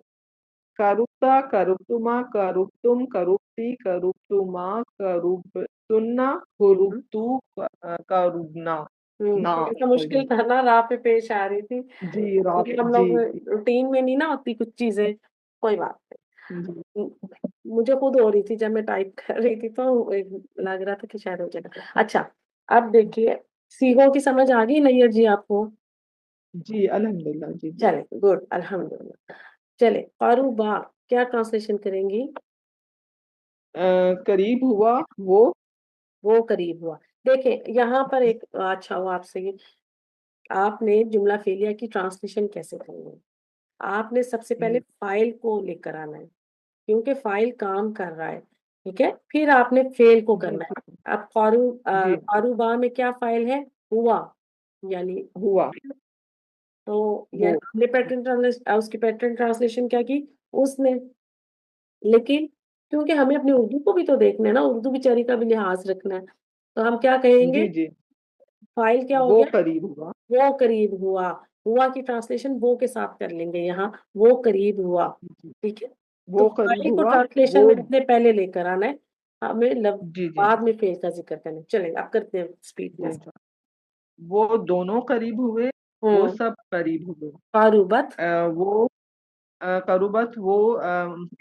करुप्ता, करुप्तुमा, करुप्तुम, करुप्ती, करुप्तुमा, करुप्तुन्ना, कुरुप्तु, करुबना, ना थोड़ा सा सॉरी। मुश्किल था ना, राह पे पेश आ रही थी जी क्योंकि रात हम जी लोग रूटीन में नहीं ना होती कुछ चीजें। कोई बात जी नहीं। मुझे खुद हो रही थी जब मैं टाइप कर रही थी, तो लग रहा था कि शायद हो जाएगा। अच्छा, अब देखिए, सीखो की समझ आ गई नैयर जी आपको? जी अल्हम्दुलिल्लाह जी जी। चले, गुड, अल्हम्दुलिल्लाह। चले, कारूबा क्या ट्रांसलेशन करेंगी? करीब हुआ वो। वो करीब हुआ। देखें यहाँ पर एक अच्छा हुआ आपसे ये, आपने जुमला फेलिया की ट्रांसलेशन कैसे करनी है? आपने सबसे पहले जी फाइल को लेकर आना है, क्योंकि फाइल काम कर रहा है, ठीक है? फिर आपने फेल को जी करना है। अब जी कारूबा में क्या फाइल है? हुआ, यानी हुआ तो ये वो। हमने उसकी पैटर्न ट्रांसलेशन क्या की? उसने। लेकिन क्योंकि हमें अपनी उर्दू को भी तो देखना है ना, उर्दू बेचारी का भी लिहाज रखना है, तो हम क्या कहेंगे? जी जी फाइल क्या हो वो गया? करीब हुआ। वो करीब हुआ। हुआ की ट्रांसलेशन वो के साथ कर लेंगे यहाँ, वो करीब हुआ। जी ठीक है? तो वो करीब फाइल को हुआ ट्रांसलेशन वो। में अपने पहले लेकर आना है, हमें जी जी बाद में फेल का जिक्र करना है। चलें, अब करते हैं स्पीड में। जी वो दोनों करीब हुए, वो हम्म। सब करीब हुए। कारूबत। वो करुबत वो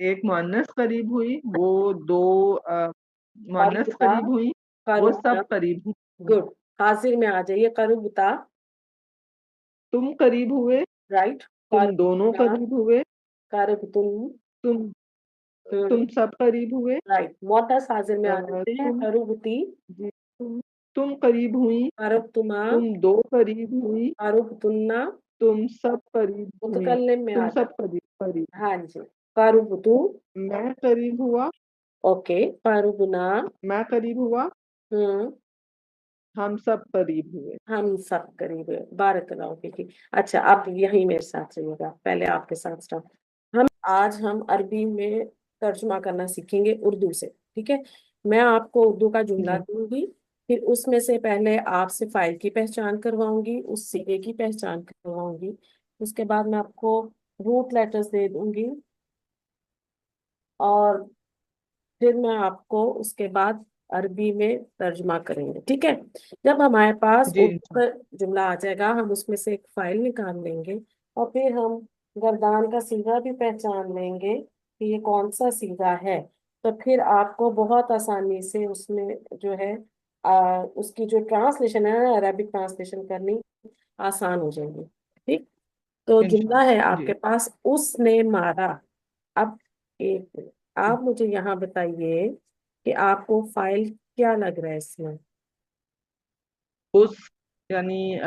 एक मुअन्नस करीब हुई, वो दो मुअन्नस कारूबता। करीब हुई, वो कारूबता। सब करीब हुई। गुड। हाजिर में आ जाइए, कारूबता। तुम करीब हुए, राइट। तुम दोनों कारूबता। करीब हुए, कारूबतुम। तुम हम्म। तुम सब करीब हुए। राइट, मोतस हाजिर में आ जाते हैं, तुम कारूबती। जी तुम करीब हुई, कारूबतुमा। तुम दो करीब हुई, कारूबतुन्ना। तुम सब करीब हुई। मुतकल्लिम में तुम आ सब जाते करीब करीब। हैं। हाँ जी। कारूबतु। मैं करीब हुआ, ओके। कारूबना। मैं करीब हुआ, हम्म। हम सब करीब हुए। हम सब करीब है, बारकल्लाहु फीकी। अच्छा, अब यही मेरे साथ रहिएगा, पहले आपके साथ स्टार्ट। हम अरबी में तर्जुमा करना सीखेंगे उर्दू से, ठीक है? मैं आपको उर्दू का जुमला जी दूंगी, फिर उसमें से पहले आपसे फाइल की पहचान करवाऊंगी, उस सिगे की पहचान करवाऊंगी, उसके बाद मैं आपको रूट लेटर्स दे दूंगी, और फिर मैं आपको उसके बाद अरबी में तर्जुमा करेंगे, ठीक है? जब हमारे पास जी उर्दू का जुमला आ जाएगा, हम उसमें से एक फाइल निकाल लेंगे, और फिर हम गर्दान का सीगा भी पहचान लेंगे कि ये कौन सा सीगा है। तो फिर आपको बहुत आसानी से उसमें जो है उसकी जो ट्रांसलेशन है ना, अरबिक ट्रांसलेशन करनी आसान हो जाएगी। ठीक। तो जुमला है इंशाल्लाह आपके जी। पास, उसने मारा। अब एक मिनट, आप मुझे यहाँ बताइए कि आपको फाइल क्या लग रहा है इसमें? उस यानी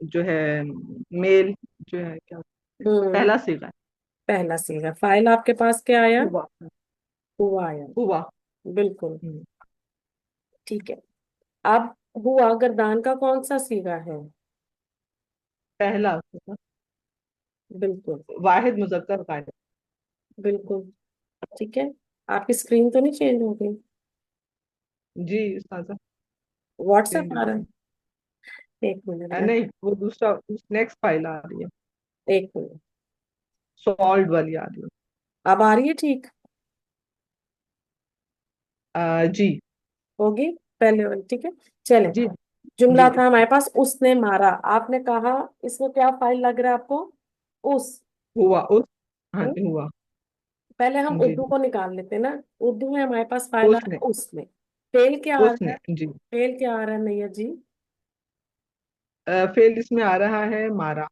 जो है मेल, जो है क्या हम्म। पहला सीगा है। पहला सीगा फाइल आपके पास क्या आया? हुआ हुआ आया। हुआ। बिल्कुल। हम्म, ठीक है। अब हुआ गर्दान का कौन सा सीगा है? पहला सीगा। बिल्कुल। वाहिद मुजक्कर गायब। बिल्कुल। ठीक है। आपकी स्क्रीन तो नहीं चेंज हो गई? जी साजा व्हाट्सएप चेंज हो आ रहा गई। है? एक मिनट में। नहीं वो दूसरा नेक्स्ट फाइल आ रही है, एक मिनट। सॉल्व वाली आ रही है। अब आ रही है ठीक? जी होगी पहले वाली, ठीक है। चले, जी जुमला जी था हमारे पास, उसने मारा। आपने कहा इसमें क्या फाइल लग रहा है आपको? उस। हुआ उस। हाँ हम्म? जी हुआ। पहले हम जी उर्दू को निकाल लेते हैं ना। उर्दू में हमारे पास फाइल आ रहा उसने है उसमें। फेल क्या आ रहा उसने है? जी। फेल क्या आ रहा है नैया जी? फेल इसमें आ रहा है मारा।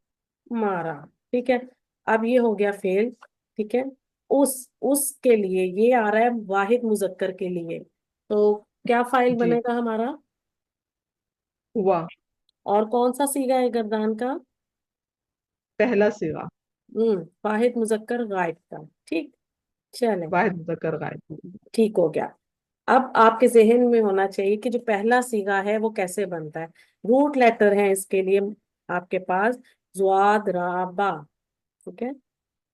मारा। ठीक है। अब ये हो गया फेल। ठीक है। उसके लिए ये आ रहा है वाहिद मुजक्कर के लिए, तो क्या फाइल जी बनेगा हमारा? हुआ और कौन सा सीगा है गर्दान का? पहला सीगा। वाहिद मुजक्कर गायब का। ठीक। चले। वाहिद मुजक्कर गायब। ठीक हो गया। अब आपके जहन में होना चाहिए कि जो पहला सीगा है वो कैसे बनता है। रूट लेटर है इसके लिए आपके पास, जुआद राबा। ठीक है।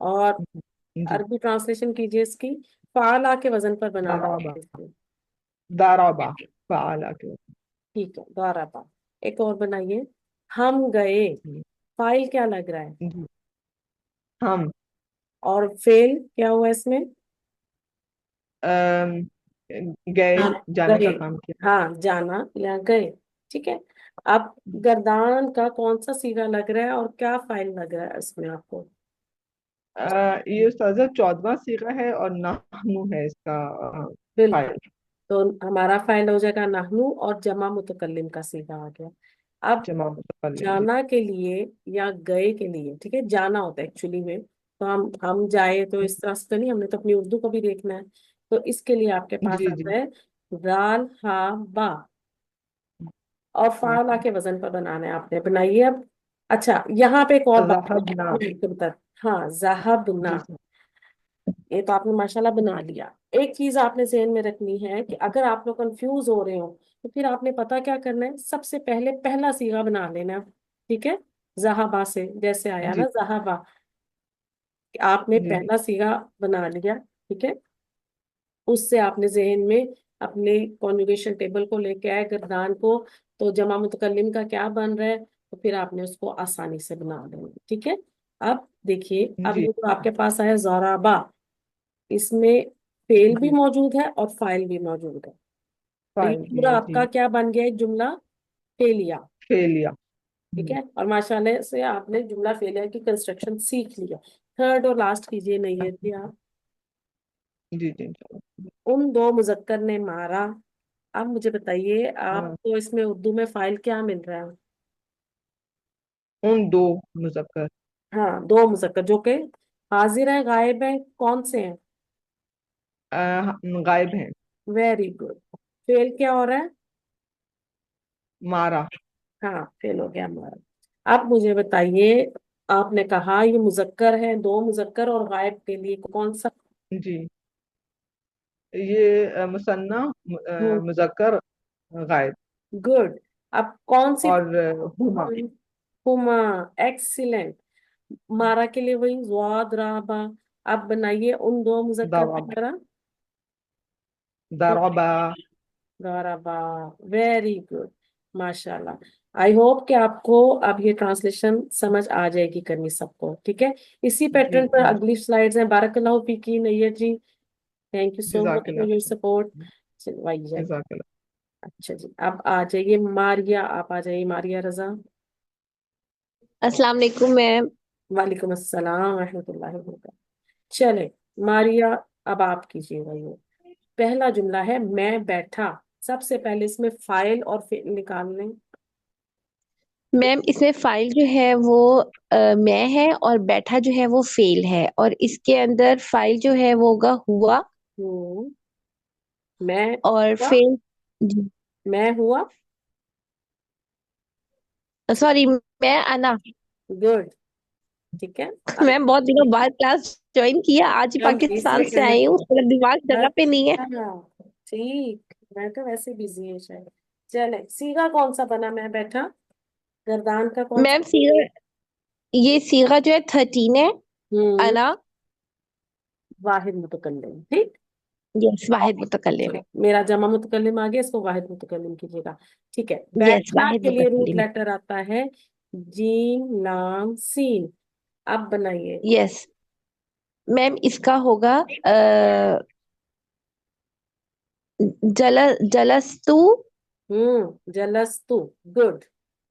और जी अरबी ट्रांसलेशन कीजिए इसकी, फाला के वजन पर बनाना दाराबा है इसको। दाराबा फाला के। ठीक है, दाराबा। एक और बनाइए। हम गए, जी फाइल क्या लग रहा है? जी, हम और फेल क्या हुआ इसमें? अम, गए, हाँ, जाने गए। का काम किया। हाँ, जाना या गए। ठीक है। अब गर्दान का कौन सा सीगा लग रहा है और क्या फाइल लग रहा है इसमें आपको? ये उस्ताजा 14वां सीगा है और नाहनु है इसका बिल्कुल। फाइल। तो हमारा फाइल हो जाएगा नाहनु और जमा मुतकल्लिम का सीगा आ गया। अब जमा मुतकल्लिम जी। जाना के लिए या गए के लिए, ठीक है, जाना होता है एक्चुअली में, तो हम जाए तो इस तरह से तो नहीं, हमने तो अपनी उर्दू को भी देखना है। तो इसके लिए आपके पास जी जी। आता है दाल हा बा, और फाला हम्म, के वजन पर बनाना है, आपने बनाइए अब। अच्छा, यहाँ पे एक और बात ज़हबना। है तुम तक। हाँ, ज़हबना, जी सर। ये तो आपने माशाल्लाह बना लिया। एक चीज आपने ज़हन में रखनी है कि अगर आप लोग कंफ्यूज हो रहे हो तो फिर आपने पता क्या करना है, सबसे पहले पहला सीगा बना लेना। ठीक है, जहाबा से जैसे आया जी ना जहाबा, आपने जी पहला सीगा बना लिया। ठीक है, उससे आपने जहन में अपने कॉन्जुगेशन टेबल को लेके आए गर्दान को, तो जमा मुतकल्लिम का क्या बन रहा है, तो फिर आपने उसको आसानी से बना लेना। ठीक है। अब देखिए, अब जी ये जो आपके पास आया जोराबा, इसमें फेल भी जी। मौजूद है और फाइल भी मौजूद है। तो ये फाइल भी पूरा है आपका जी। क्या बन गया, एक जुमला फेलिया। फेलिया। ठीक है, और माशाल्लाह से आपने जुमला फेलिया की कंस्ट्रक्शन सीख लिया। थर्ड और लास्ट कीजिए नहीं थी आप। जी जी इंशाल्लाह। उन दो मुजक्कर ने मारा। अब मुझे बताइए, हाँ, आपको इसमें उर्दू में फाइल क्या मिल रहा है? उन दो मुजक्कर। हाँ, दो मुजक्कर जो कि हाजिर है गायब है, कौन से हैं? गायब हैं। Very good. फेल क्या हो रहा है? मारा। हाँ, फेल हो गया हमारा। अब मुझे बताइए, आपने कहा ये मुजक्कर है, दो मुजक्कर और गायब के लिए कौन सा? जी, ये मुसन्ना, मुजक्कर, गायब। गुड। अब कौन सी? और हुमा। हुमा, एक्सीलेंट। मारा के लिए वही ज़ाद राबा। अब बनाइए उन दो मुजक्कर दरब, वगैरह। दरबा। गौरबा, वेरी गुड, माशाल्लाह। आई होप कि आपको अब ये ट्रांसलेशन समझ आ जाएगी करनी सबको। ठीक है, इसी जी पैटर्न पर जी। अगली स्लाइड्स हैं। बारकल्लाहु फीकी Nayyar ji, thank you so much जज़ाकल्लाह। For your support. चलवाइए। जज़ाकल्लाह। अच्छा जी, अब आ जाइए मारिया, आप आ जाइए मारिया रजा। अस्सलाम वालेकुम मैम। वालेकुम अस्सलाम रहमतुल्लाहि व बरकातहू। चले मारिया, अब आप कीजिएगा ये। पहला जुमला है मैं बैठा। सबसे पहले इसमें फाइल और फेल निकाल लें। मैम इसमें फाइल जो है वो मैं है और बैठा जो है वो फेल है और इसके अंदर फाइल जो है वो होगा हुआ हम्म, मैं और हुआ। फेल। जी मैं हुआ। सॉरी, मैं अना। गुड। ठीक है। अब मैम बहुत दिनों बाद क्लास ज्वाइन किया, आज ही हम पाकिस्तान बिजी से आई हूँ, मेरा दिमाग जगह पे नहीं है। अच्छा, ठीक, मैं तो वैसे बिजी है शायद। चले, सीगा कौन सा बना मैं बैठा? गर्दान का कौन सा? मैम सीगा, ये सीगा जो है 13 है। हम्म, अना। वाहिद मुतकल्लिम। ठीक। यस, वाहिद मुतकल्लिम है। मेरा जमा मुतकल्लिम आ गया, इसको वाहिद मुतकल्लिम कीजिएगा। ठीक है, यस, बैठना वाहिद के लिए रूट मुतकल्लिम। लेटर आता है जीम लाम सीन। अब बनाइए। यस मैम, इसका होगा जल जलस्तु। जलस्तु। गुड।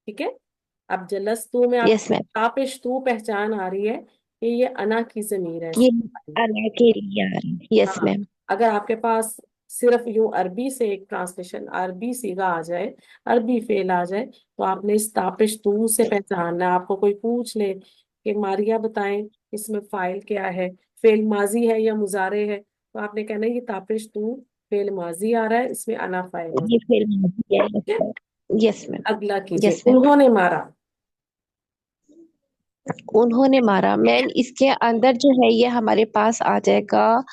ठीक है। अब जलस्तु में आप यस मैम, तापिश तू पहचान आ रही है कि ये अना की जमीर है ये इसमें। अना के लिए आ रहा है। यस हाँ, मैम। अगर आपके पास सिर्फ यूं अरबी से एक ट्रांसलेशन, अरबी सीगा आ जाए, अरबी फेल आ जाए, तो आपने इस तापिश तू से पहचानना है। आपको कोई पूछ ले कि मारिया बताएं इसमें फाइल क्या है, फेल माजी है या मुजारे है, तो आपने कहना है ये तापिश तू फेल माजी आ रहा है, इसमें अना फाइल है। ये फिर ठीक है। Yes ma'am. अगला कीजिए, यस मैम। उन्होंने मारा। उन्होंने मारा मैम, इसके अंदर जो है ये हमारे पास आ जाएगा।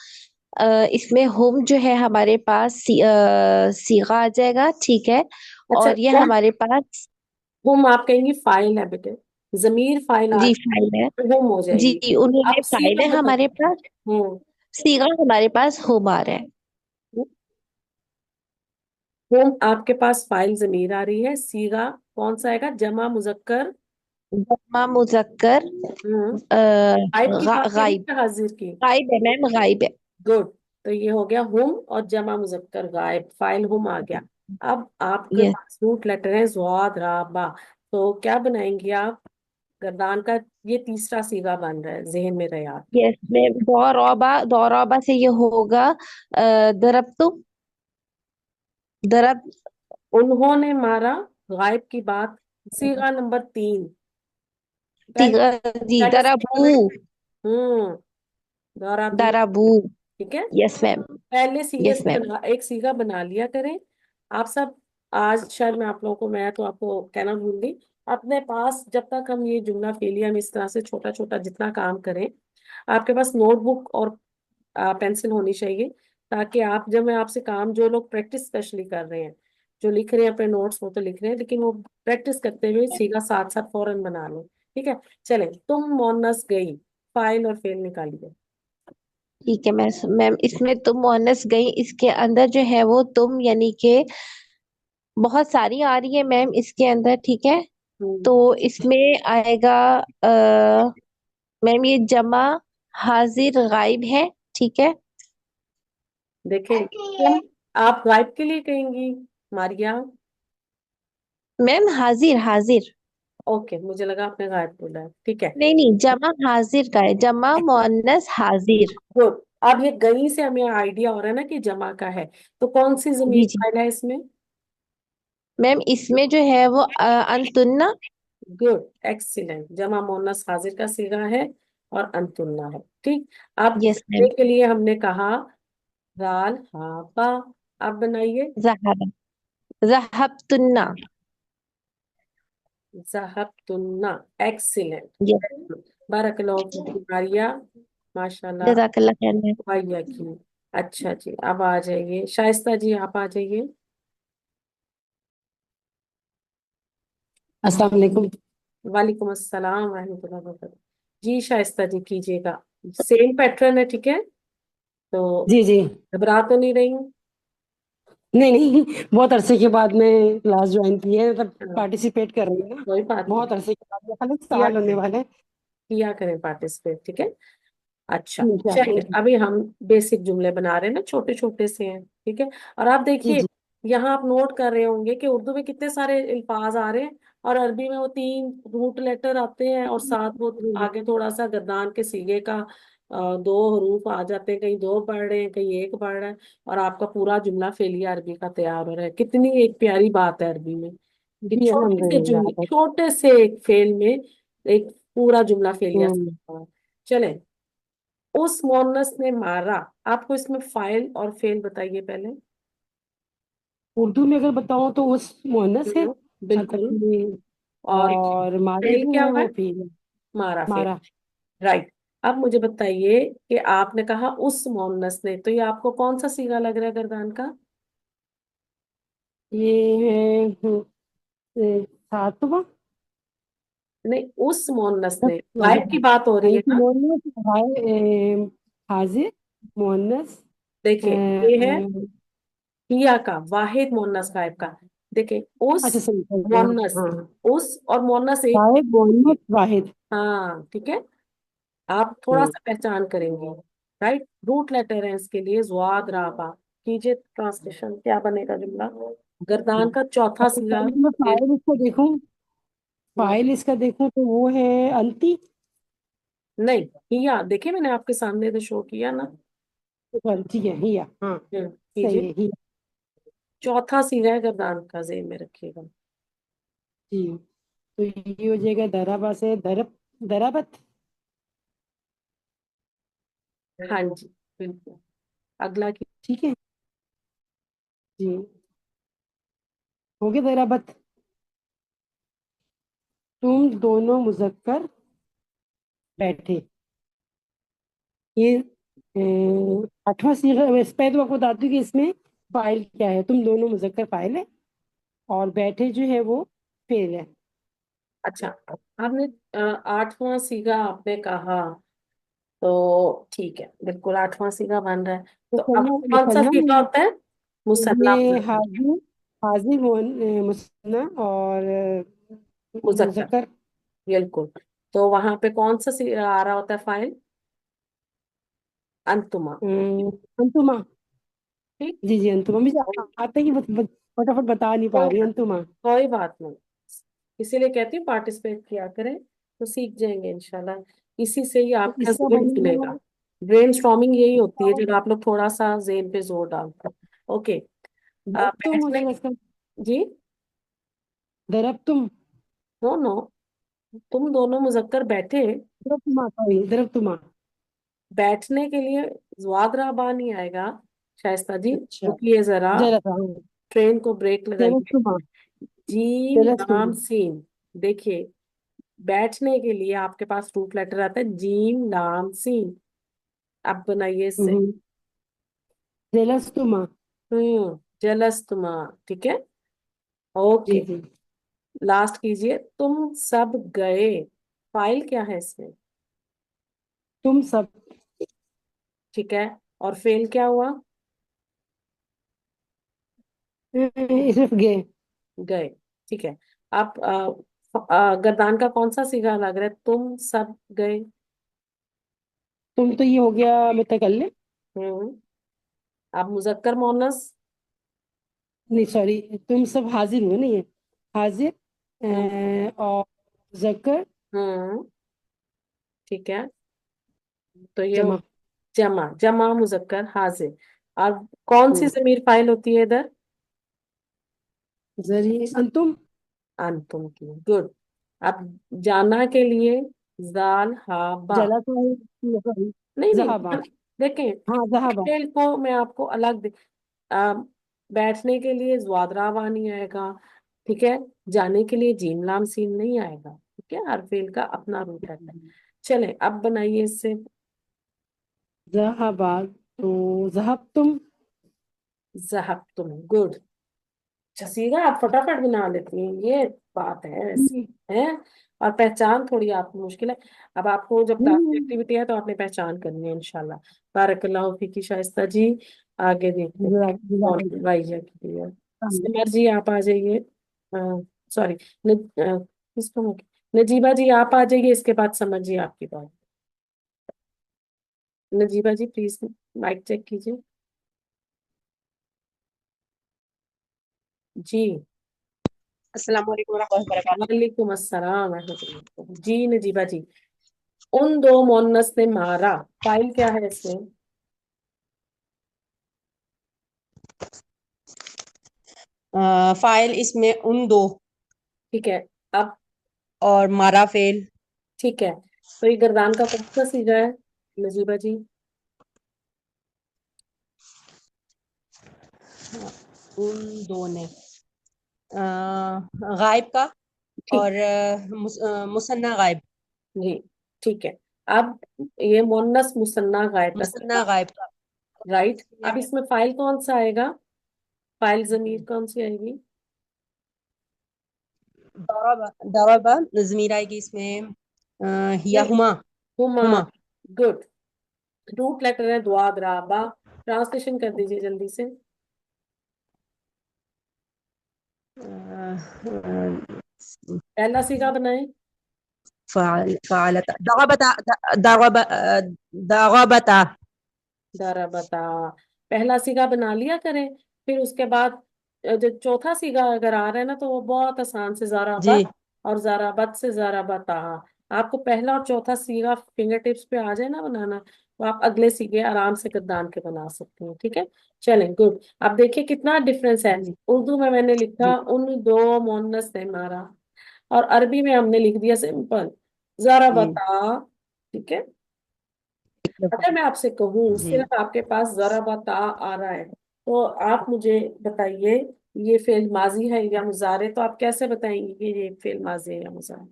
इसमें होम जो है हमारे पास सीगा आ जाएगा, ठीक है। अच्छा, और ये उम हमारे पास उम आप कहेंगी फाइल है बेटे, जमीर फाइल आ जी फाइल है। गुम हो जाएगी। जी उन्होंने अब फाइल सीगा है हमारे बताइए। पास। हम्म सीगा हमारे पास होम आ रहा है। हुम आपके पास फाइल जमीर आ रही है, सीगा कौन सा आएगा? जमा मुजक्कर। जमा मुजक्कर हम्म गायब की बात करें गायब। या हाजिर की? गायब है मैम, गायब है। गुड। तो ये हो गया हुम और जमा मुजक्कर गायब, फाइल हुम आ गया। अब आपके यस। पास रूट लेटर है ज़ुआद रा बा। तो क्या बनाएंगे आप? गर्दान का ये तीसरा सीगा बन रहा है, जहन में रहे आप। यस मैम, दौराबा से ये होगा दरब तो दरब। उन्होंने मारा, गायब की बात। सीगा नंबर 3। पहले जी, पहले सीगा दरबू। हम्म दौराबू। दरबू। ठीक है। Yes ma'am. पहले सीगे यस से मैम। बना, एक सीगा बना लिया करें आप सब। आज शायद मैं आप लोगों को, मैं तो आपको कहना भूल गई, अपने पास जब तक हम ये जुमला फेलिया हम इस तरह से छोटा छोटा जितना काम करें, आपके पास नोटबुक और पेंसिल होनी चाहिए, ताकि आप, जब मैं आपसे काम, जो लोग प्रैक्टिस स्पेशली कर रहे हैं, जो लिख रहे हैं अपने नोट्स वो तो लिख रहे हैं, लेकिन वो प्रैक्टिस करते हुए सीधा साथ साथ फौरन बना लो। ठीक है। चले, तुम मोनस गई, फाइल और फेल निकालिए। ठीक है मैम, इसमें तुम मोहनस गई, इसके अंदर जो है वो तुम यानी कि बहुत सारी आ रही है मैम इसके अंदर, ठीक है। हम्म तो इसमें आएगा मैम ये जमा हाजिर गायब है, ठीक है। देखें तुम, आप गायब के लिए कहेंगी मारिया? मैम हाजिर हाजिर। ओके, मुझे लगा आपने गायब बोला है, ठीक है। नहीं नहीं, जमा हाजिर का है, जमा मुअन्नस हाजिर। गुड। अब ये गई से हमें आइडिया हो रहा है ना कि जमा का है, तो कौन सी जमीर जी जी। फाइल है इसमें? मैम इसमें जो है वो अंतुन्ना। Good, excellent. जमा मोनस हाजिर का सीगा है और अंतुन्ना है, ठीक। अब यस मैम। जमले के लिए हमने कहा राल हा बा। अब बनाइए जहब जहबतुन्ना। जहबतुन्ना। एक्सीलेंट। यस। बारकल्लाहु फीक मारिया, माशाल्लाह। जजाकल्ला खैर मैम। वाहिया की। अच्छा जी, अब आ जाइए शाइस्ता जी, आप आ जाइए। अस्सलाम वालेकुम। वालेकुम अस्सलाम रहमतुल्लाहि व बरकातहू। जी शाइस्ता जी कीजिएगा। सेम पैटर्न है, ठीक है। तो जी जी। घबरा तो नहीं रही? नहीं नहीं, बहुत अरसे के बाद मैं क्लास ज्वाइन की है, मतलब हाँ, पार्टिसिपेट कर रही हूँ ना। कोई बात नहीं। बहुत अरसे के बाद, खाली किया साल होने करें, वाले हैं। किया करें पार्टिसिपेट, ठीक है। अच्छा ठीक है, चलिए, थैंक यू। अभी हम बेसिक जुमले बना रहे हैं ना, छोटे छोटे से हैं, ठीक है। और आप जी देखिए, जी। यहाँ आप नोट कर रहे होंगे कि उर्दू में कितने सारे अल्फाज आ रहे हैं, और अरबी में वो 3 रूट लेटर आते हैं, और साथ वो आगे थोड़ा सा गर्दान के सीगे का 2 हरूफ आ जाते हैं, कहीं 2 पढ़ रहे हैं, कहीं 1 पढ़ रहा है, और आपका पूरा जुमला फेलिया अरबी का तैयार हो रहा है। कितनी एक प्यारी बात है अरबी में कि जी अल्हम्दुलिल्लाह। छोटे से एक फेल में एक पूरा जुमला फेलिया से हम्म, बना हुआ है। चले, उस मोनस ने मारा। आपको इसमें फाइल और फेल बताइए पहले। उर्दू में अगर बताऊं तो उस मुअन्नस है, मतलब बिल्कुल। कि, और और मारा फेल जो क्या है हुआ वो है? फील है। मारा, फेल। मारा। राइट। अब मुझे बताइए कि आपने कहा उस मोनस ने, तो ये आपको कौन सा सीगा लग रहा है गर्दान का? ये है सातवां। नहीं, उस मोनस ने, गायब की बात हो रही है ना। मुअन्नस है, हाजिर मुअन्नस। देखिए, ये है हिया का वाहिद मोनस गायब का। देखिए, उस अच्छा सही सही, हाँ मोनस, हाँ। उस और मोनस एक। वाहिद मुअन्नस वाहिद। हाँ, ठीक है। आप थोड़ा हम्म, सा पहचान करेंगे। राइट, रूट लेटर है इसके लिए ज़ुआद राबा। कीजिए ट्रांसलेशन, क्या बनेगा जुमला? गर्दान का चौथा तो सिला पहले मैं फिर। फाइल इसका देखूं, फाइल इसका देखूं तो वो है अंति। नहीं, हिया देखिए, मैंने आपके सामने तो शो किया ना। ठीक है, हिया, हाँ। सही कीजिए। है, हिया। चौथा सिला है गर्दान का, जेन में रखिएगा। जी। तो ये हो जाएगा दराबा से दरब, दराबत। हाँ जी, बिल्कुल। अगला की। ठीक है जी। हो गया दराबत। तुम दोनों मुजक्कर बैठे। ये आठवां सीगा, वैसे पहले तो आपको बताती हूँ कि इसमें फाइल क्या है। तुम दोनों मुजक्कर फाइल है, और बैठे जो है वो फेल है। अच्छा, आपने 8वां सीगा आपने कहा, तो ठीक है, बिल्कुल 8वां सीगा बन रहा है। तो अब मुसन्ना, कौन सा मुसन्ना सीगा में होता है? मुसन्ना ये मुजक्कर। हाजिर, हाजिर मुसन्ना और मुजक्कर, मुजक्कर। बिल्कुल। तो वहां पे कौन सा आ रहा होता है फाइल? अंतुमा। अंतुमा। ठीक। जी जी अंतुमा, मुझे आता ही फटाफट बता नहीं पा कोई रही बात अंतुमा। कोई बात नहीं, इसीलिए कहती हूँ पार्टिसिपेट किया करें तो सीख जाएंगे इंशाल्लाह। इसी से ही तो आपका इसका जेहन बनेगा खुलेगा। ब्रेन स्टॉर्मिंग यही होती है बताओ। जब आप लोग थोड़ा सा जेहन पे जोर डालते हैं। ओके। दरब तुम हो बैठने। जाएगा इसका। जी। दरब तुम। नो नो, तुम दोनों मुजक्कर बैठे। दरब तुमा, सॉरी दरब तुमा। बैठने के लिए ज्वाद बा नहीं आएगा। शाइस्ता जी, अच्छा। रुकिए जरा, जरा सा, हाँ। ट्रेन को ब्रेक जलस लगाइए। तुमा। जीम जलस लाम तुमा। सीन। देखिए, बैठने के लिए आपके पास रूट लेटर आता है जीम लाम सीन। अब बनाइए इससे। हम्म, जलस तुमा। जलस तुमा। ठीक है। जी ओके। जी। लास्ट कीजिए, तुम सब गए। फाइल क्या है इसमें? तुम सब। ठीक है। और फेल क्या हुआ? सिर्फ गए। गए। ठीक है। आप गर्दान का कौन सा सीगा लग रहा है? तुम सब गए। तुम तो ये हो गया मुतकल्लिम। हम्म। आप मुजक्कर मोनस। नहीं सॉरी, तुम सब हाजिर हुए नहीं है। हाजिर हम्म। और मुजक्कर हम्म, ठीक है। तो ये जमा। जमा, जमा मुजक्कर हाजिर। और कौन सी हम्म, जमीर फाइल होती है इधर? जरिए अंतुम। अंतुम की। गुड। अब जाना के लिए जाल हा बा। जला तो है, सॉरी। नहीं नहीं, जहाबा। देखें, हाँ जहाबा। फेल को मैं आपको अलग आ, बैठने के लिए ज्वादरा बा नहीं आएगा। ठीक है। जाने के लिए जीम लाम सीन नहीं आएगा। ठीक है, हर फेल का अपना रूट है। चले अब बनाइए इससे। जहाबा तो जहाब तुम। जहब तुम। गुड। सीधा आप फटाफट बना लेती हैं, ये बात है ऐसी नहीं है। और पहचान थोड़ी आपको मुश्किल है। अब आपको जब क्लास की नहीं, एक्टिविटी है तो आपने पहचान करनी है इंशाल्लाह। बारकल्लाह फीकी शाइस्ता जी। आगे देखते हैं कौन वाइजा की है। सिमर जी आप आ जाइए। सॉरी, किसको नजीबा जी आप आ जाइए, इसके बाद समझ जी आपकी बात। नजीबा जी प्लीज माइक चेक कीजिए। जी। अस्सलाम वालेकुम रहमतुल्लाहि व बरकातहू। वालेकुम अस्सलाम रहमतुल्लाह। जी नजीबा जी, उन दो मोहन्नस ने मारा। फाइल क्या है इसमें? फाइल इसमें उन दो ठीक है। अब और मारा फेल। ठीक है, तो ये गर्दान का कौन सा सीगा है नजीबा जी? उन दो ने गायब का ठीक। और मुसन्ना गायब। जी। ठीक है। अब ये मोहन्नस मुसन्ना गायब का मुसन्ना सीगा। गायब का राइट। अब इसमें फाइल कौन सा आएगा? फाइल जमीर कौन सी आएगी? दरबा जमीर आएगी इसमें। हिया हुमा। हुमा। हुमा। गुड। रूट लेटर है दुआ दराबा। ट्रांसलेशन कर दीजिए जल्दी से। पहला सीगा बनाए। फालता दरबता दरबा दरबता। दरबता। पहला सीगा बना लिया करें। फिर उसके बाद जो चौथा सीगा अगर आ रहा है ना तो वो बहुत आसान से जी। ज़राबत और ज़राबत से ज़राबता। आपको पहला और चौथा सीगा फिंगर टिप्स पे आ जाए ना बनाना, तो आप अगले सीगे आराम से गर्दान के बना सकते हैं। ठीक है। चलें, गुड। अब देखिए कितना डिफरेंस है। जी उर्दू में मैंने लिखा जी। उन दो मोहन्नस ने मारा, और अरबी में हमने लिख दिया सिंपल जी ज़राबता। ठीक है। एक दफा। अगर मैं आपसे कहूँ जी। सिर्फ आपके पास जरा बता आ रहा है, तो आप मुझे बताइए ये फेल माजी है या मुजारे? तो आप कैसे बताएंगे कि ये फेल माजी है या मुजारे?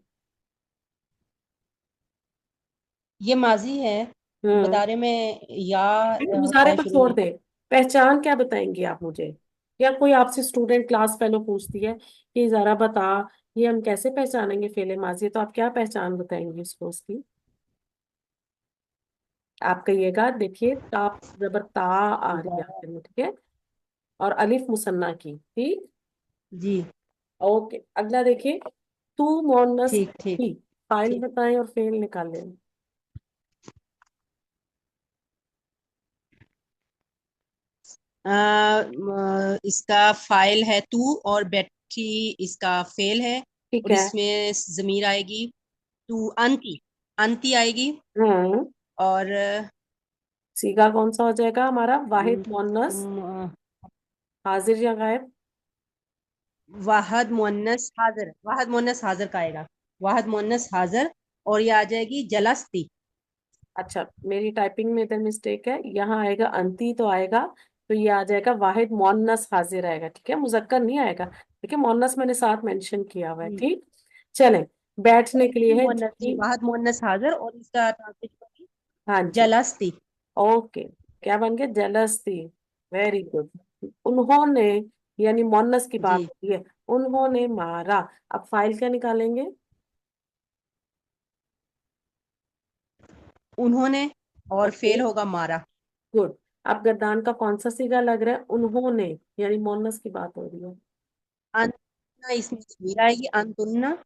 ये माजी है। हम्म। मुदारे में या होता मुजारे है को शुरू छोड़ में। दे। पहचान क्या बताएंगे आप मुझे? या कोई आपसे स्टूडेंट क्लास फेलो पूछती है कि जरा बता, ये हम कैसे पहचानेंगे फेले माजी है, तो आप क्या पहचान बताएंगे उसको उसकी? आप कहिएगा, देखिए ताप जबर ता आ रही है आखिर में। ठीक है। और अलिफ मुसन्ना की। ठीक। जी ओके, अगला देखिए, तू मोनस ठीक ठीक की, फाइल ठीक। बताएं और फेल निकालें। इसका फाइल है तू और बैटरी इसका फेल है। ठीक और है। इसमें जमीर आएगी तू, अंती अंती आएगी। हम्म, और सीगा कौन सा हो जाएगा हमारा, वाहिद मोनस तुम हाजिर या गायब? वाहद मुअन्नस हाजिर, वाहद मुअन्नस हाजिर का आएगा, वाहद मुअन्नस हाजिर। और ये आ जाएगी जलस्ती। अच्छा, मेरी टाइपिंग में इधर मिस्टेक है, यहाँ आएगा अंती तो आएगा, तो ये आ जाएगा वाहिद मोन्नस हाजिर आएगा, ठीक है, मुजक्कर नहीं आएगा, ठीक है, मोन्नस मैंने साथ मेंशन किया हुआ है, जी ठीक। चलें, बैठने के लिए है मुअन्नस जी, जी। वाहद मुअन्नस हाजिर और इसका ट्रांसलेशन होगी हाँ जी, जलस्ती। ओके, क्या बन गया, जलस्ती, वेरी गुड। उन्होंने, यानी मोन्नस की बात जी होती है, उन्होंने मारा। अब फाइल क्या निकालेंगे? उन्होंने, और ओके, फेल होगा मारा। गुड। अब गर्दान का कौन सा सीगा लग रहा है, उन्होंने, यानी मोन्नस की बात हो रही है। अंतना इसमें जमीर आएगी, अंतुन्ना।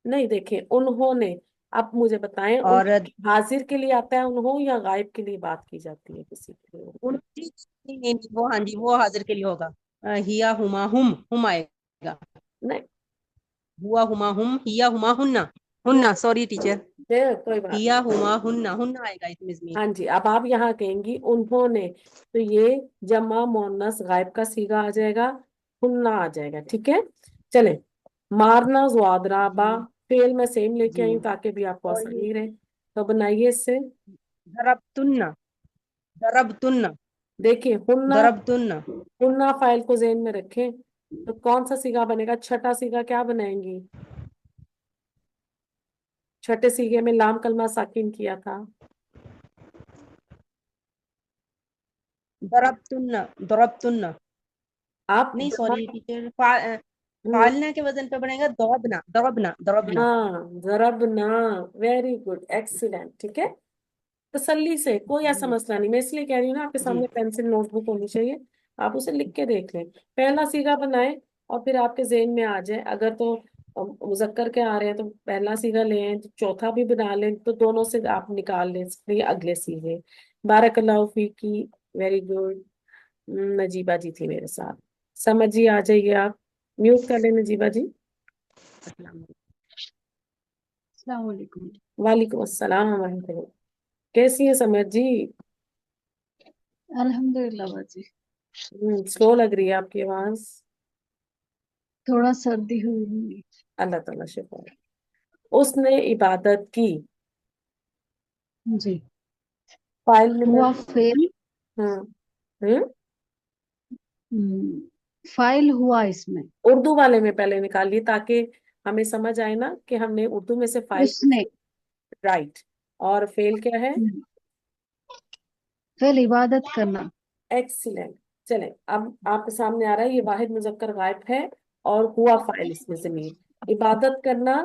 नहीं, देखिए, उन्होंने, अब मुझे बताएं, उन और हाजिर के लिए आता है उन्हों, या गायब के लिए बात की जाती है किसी के लिए? जी, नहीं नहीं नहीं, वो हाँ जी वो हाजिर के लिए होगा। हिया हुमा हुम आएगा। नहीं, हुआ हुमा हुम, हिया हुमा हुन्ना, नहीं, हुन्ना सॉरी टीचर। कोई बात हिया नहीं। हुमा हुन्ना, हुन्ना आएगा इसमें जमीर। हाँ जी, अब आप यहाँ कहेंगी उन्होंने, तो ये जमा मोन्नस गायब का सीगा आ जाएगा, हुन्ना आ जाएगा, ठीक है। चले, मारना ज़्वादराबा, जी फेल मैं सेम लेके आई जी। हूँ ताकि भी आपको और ये आसानी रहे, तो बनाइए इससे। दरबतुन्ना, दरबतुन्ना, देखिए, हुन्ना, दरबतुन्ना। हुन्ना फाइल को ज़हन में रखें, तो कौन सा सीगा बनेगा, छठा सीगा क्या बनाएंगी? छठे सीगे में लाम कलमा साकिन किया था। दरबतुन्ना, दरबतुन्ना। आप नहीं जमा, सॉरी टीचर, हम्म, फालना के वजन पे बनेगा दरबना, दरबना, दरबना। हाँ, जरबना, वेरी गुड, एक्सीलेंट, ठीक है। तसल्ली से, कोई ऐसा जी मसला नहीं, मैं इसलिए कह रही हूँ ना, आपके जी सामने पेंसिल नोटबुक होनी चाहिए, आप उसे लिख के देख लें, पहला सीगा बनाए, और फिर आपके जेहन में आ जाए, अगर तो मुजक्कर के आ रहे हैं तो पहला सीगा लें, तो चौथा भी बना लें, तो दोनों से आप निकाल लें फिर अगले सीगे। बारकल्लाहु फीकी, वेरी गुड। नजीबा जी थी मेरे साथ, समझिए, आ जाइए आप, म्यूट कर लें नजीबा जी। अस्सलाम वालेकुम। वालेकुम अस्सलाम वरहमतुल्लाह। कैसी है समझ जी? अल्हम्दुलिल्लाह बाजी, स्लो लग रही है आपकी आवाज। थोड़ा सर्दी हुई होगी। अल्लाह ताला शिफा। उसने इबादत की, जी, फाइल में हुआ दर्ज। फेल। हम्म, हम्म, हम्म, फाइल हुआ इसमें। उर्दू वाले में पहले निकालिए ताकि हमें समझ आए ना कि हमने उर्दू में से फाइल, उसने, राइट। और फेल क्या है? फेल इबादत करना। एक्सीलेंट। चले, अब आपके सामने आ रहा है, ये वाहिद मुजक्कर गायब है, और हुआ फाइल इसमें जमीर, इबादत करना,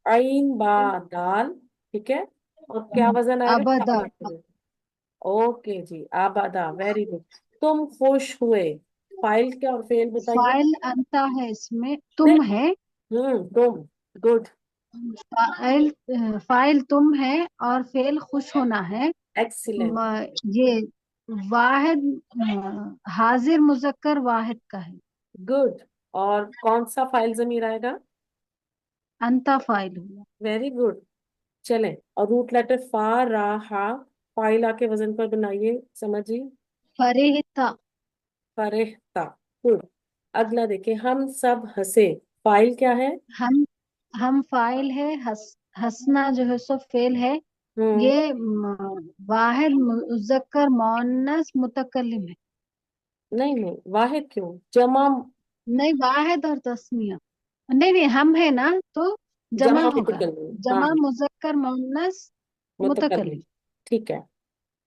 आइन बा दाल, ठीक है, और क्या वजन आएगा, अबदा, फाइल। ओके जी, आबादा, वेरी गुड। तुम खुश हुए, फाइल क्या और फेल बताइए। फाइल अंता है इसमें, नहीं, तुम है। तुम, गुड, फाइल, फाइल तुम है और फेल खुश होना है। एक्सीलेंट, ये वाहिद, हाजिर मुजक्कर वाहिद का है। गुड। और कौन सा फाइल जमीर आएगा? अंता फाइल हुआ। Very good. चलें, और रूट लेटर फा रा हा, फाइल आके वजन पर बनाइए, समझिए, फरीहिता, फरेहता, गुड। अगला देखिए, हम सब हंसे, फाइल क्या है? हम फाइल है, हंसना जो है सो फेल है। हम्म, ये वाहिद मुजक्कर मोअन्नस मुतकल्लिम है। नहीं नहीं, वाहिद क्यों, जमा, नहीं, वाहिद और तस्निया, नहीं नहीं, हम है ना, तो जमा जमा होगा। मुतकल्लिम, हाँ, जमा मुजक्कर मोअन्नस मुतकल्लिम, मुतकल्लिम। ठीक है।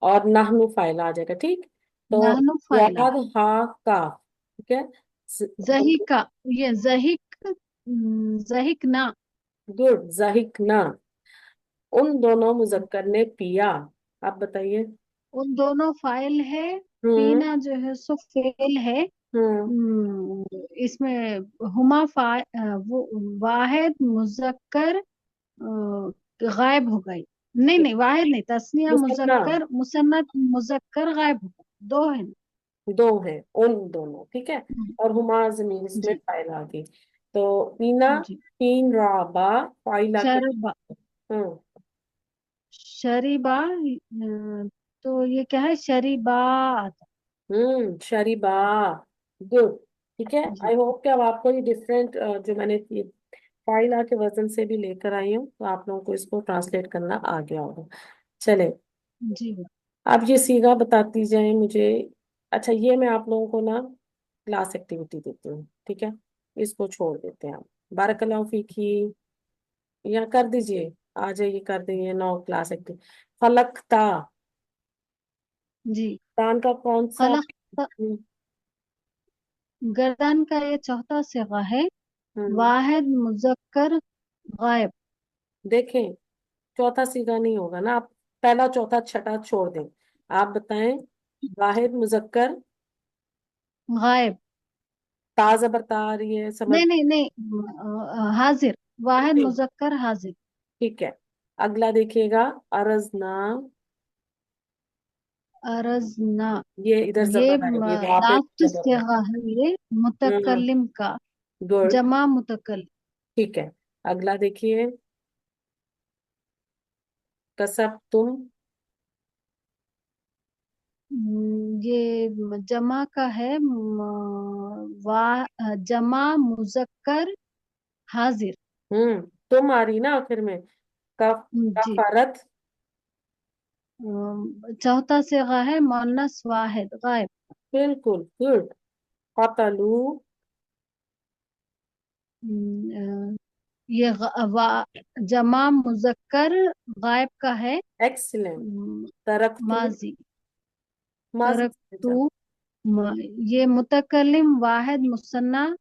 और नाहनु फाइल आ जाएगा, ठीक। तो नहनु फाइला। याद हा काफ, ठीक है, जहिका, ये जहिक ना। गुड, जहिक ना। उन दोनों मुजक्कर ने पिया, आप बताइए। उन दोनों फाइल है। हम्म, पीना जो है सो फेल है। इसमें हुमा वो वाहिद मुजक्कर गायब हो गई। नहीं नहीं, वाहिद नहीं, तस्निया मुसन्ना मुजक्कर मुसन्नत मुजक्कर गायब हो गई, दो है ना। दो है, उन दोनों, ठीक है। और हुमा जमीर इसमें जी फाइल आ गई। तो मीना जी। तीन राबा फाइल आके। शरबा हम्म शरीबा तो ये क्या है, शरीबा आता। शरीबा। गुड। ठीक है। जी आई होप कि अब आपको ये डिफरेंट जो मैंने ये फाइल आके वजन से भी लेकर आई हूँ, तो आप लोगों को इसको ट्रांसलेट करना आ गया होगा। चले, जी। अब ये सीगा बताती जाए मुझे। अच्छा, ये मैं आप लोगों को ना क्लास एक्टिविटी देती हूँ, ठीक है। इसको छोड़ देते हैं आप। बारकल्लाहु फीकी, या कर दीजिए, आ जाइए कर दीजिए। नौ क्लास एक्टिविटी। फलकता, जी। दान का कौन सा? खलक हम्म गर्दन का ये चौथा सिगा है। हम्म, वाहिद मुजक्कर गायब। देखें, चौथा सीगा नहीं होगा ना। आप पहला चौथा छठा छोड़ दें। आप बताएं। वाहिद मुजक्कर, गायब। ता जबर ता आ रही है, समझ? नहीं नहीं नहीं, हाजिर। वाहिद नहीं, मुजक्कर हाजिर। ठीक है। अगला देखिएगा। अरजना, अरजना। ये इधर ये जबर आएगी, वहां पे लास्ट जबर है। सिगा है ये, हम्म मुतकल्लिम का। गुड। जमा मुतकल्लिम। ठीक है। अगला देखिए। कसब तुम, ये जमा का है, जमा मुजक्कर हाजिर। तुम आ रही ना आखिर में। कफ, जी। कफरत। चौथा सिगा है मुअन्नस वाहिद गायब। बिल्कुल गुड। कतलू, ये जमा मुजक्कर गायब का है। एक्सीलेंट। अम, तरक्तु, माजी। माजी से तरक्तु। अच्छा। ये मुतकल्लिम वाहिद मुसन्ना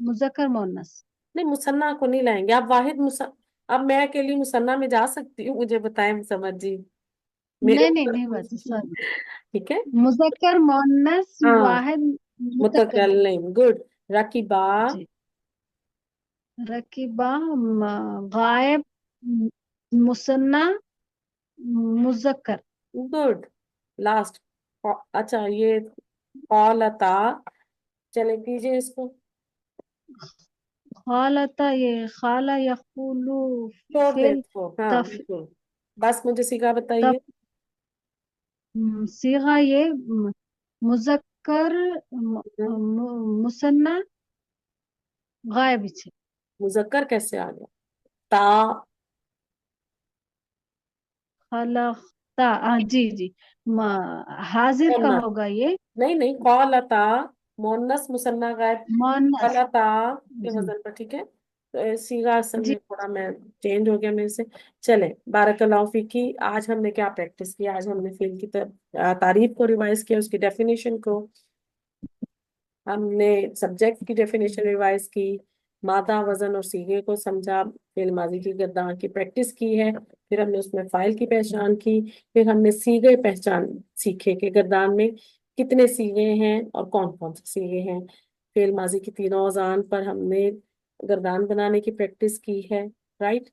मुजक्कर मुअन्नस। नहीं, मुसन्ना को नहीं लाएंगे आप। वाहिद अब मैं अकेली मुसन्ना में जा सकती हूँ? मुझे बताएं समझ जी, मेरे नहीं नहीं ऊपर नहीं कोई- बाजी, सॉरी। ठीक है। मुजक्कर मुअन्नस हाँ, वाहिद मुतकल्लिम। मुतकल्लिम, गुड। रकीबा, जी। रकीबा गायब मुसन्ना मुजक्कर। गुड। लास्ट। अच्छा, ये कौलता, चले कीजिए इसको। खालता, ये खाला यखूलू छोड़ दे फेल। इसको, हाँ तफ बिल्कुल। बस मुझे सीखा तफ बताइए। सीगा ये मुजक्कर मुसन्ना गायब छे। मुजक्कर कैसे आ गया? ता, खलख्ता, जी जी। हाजिर का मुन्नस, होगा ये। नहीं नहीं, कौलता मुन्नस मुसन्ना गायब। मुअन्नस। कौलता के जी वजन पर, ठीक है। तो सीगा असल जी में थोड़ा मैं चेंज हो गया मेरे से। चले, बारकल्लाहु फीकी। आज हमने क्या प्रैक्टिस की? आज हमने फील की तारीफ को रिवाइज किया, उसकी डेफिनेशन को। हमने सब्जेक्ट की डेफिनेशन रिवाइज की, मादा वजन और सीगे को समझा, फिर माजी की गर्दान की प्रैक्टिस की है। फिर हमने उसमें फाइल की पहचान की। फिर हमने सीगे पहचान सीखे कि गर्दान में कितने सीगे हैं और कौन कौन से सीगे हैं। फिर माजी की तीनों अजान पर हमने गर्दान बनाने की प्रैक्टिस की है। राइट।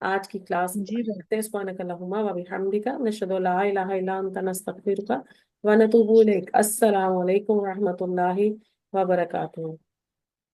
आज की क्लास जी। सुब्हानकल्लाहुम्मा व बिहम्दिका नशहदु ला इलाहा इल्ला अंता नस्तगफिरुका व नतूबु इलैक। अस्सलामु अलैकुम व रहमतुल्लाहि व बरकातुहू।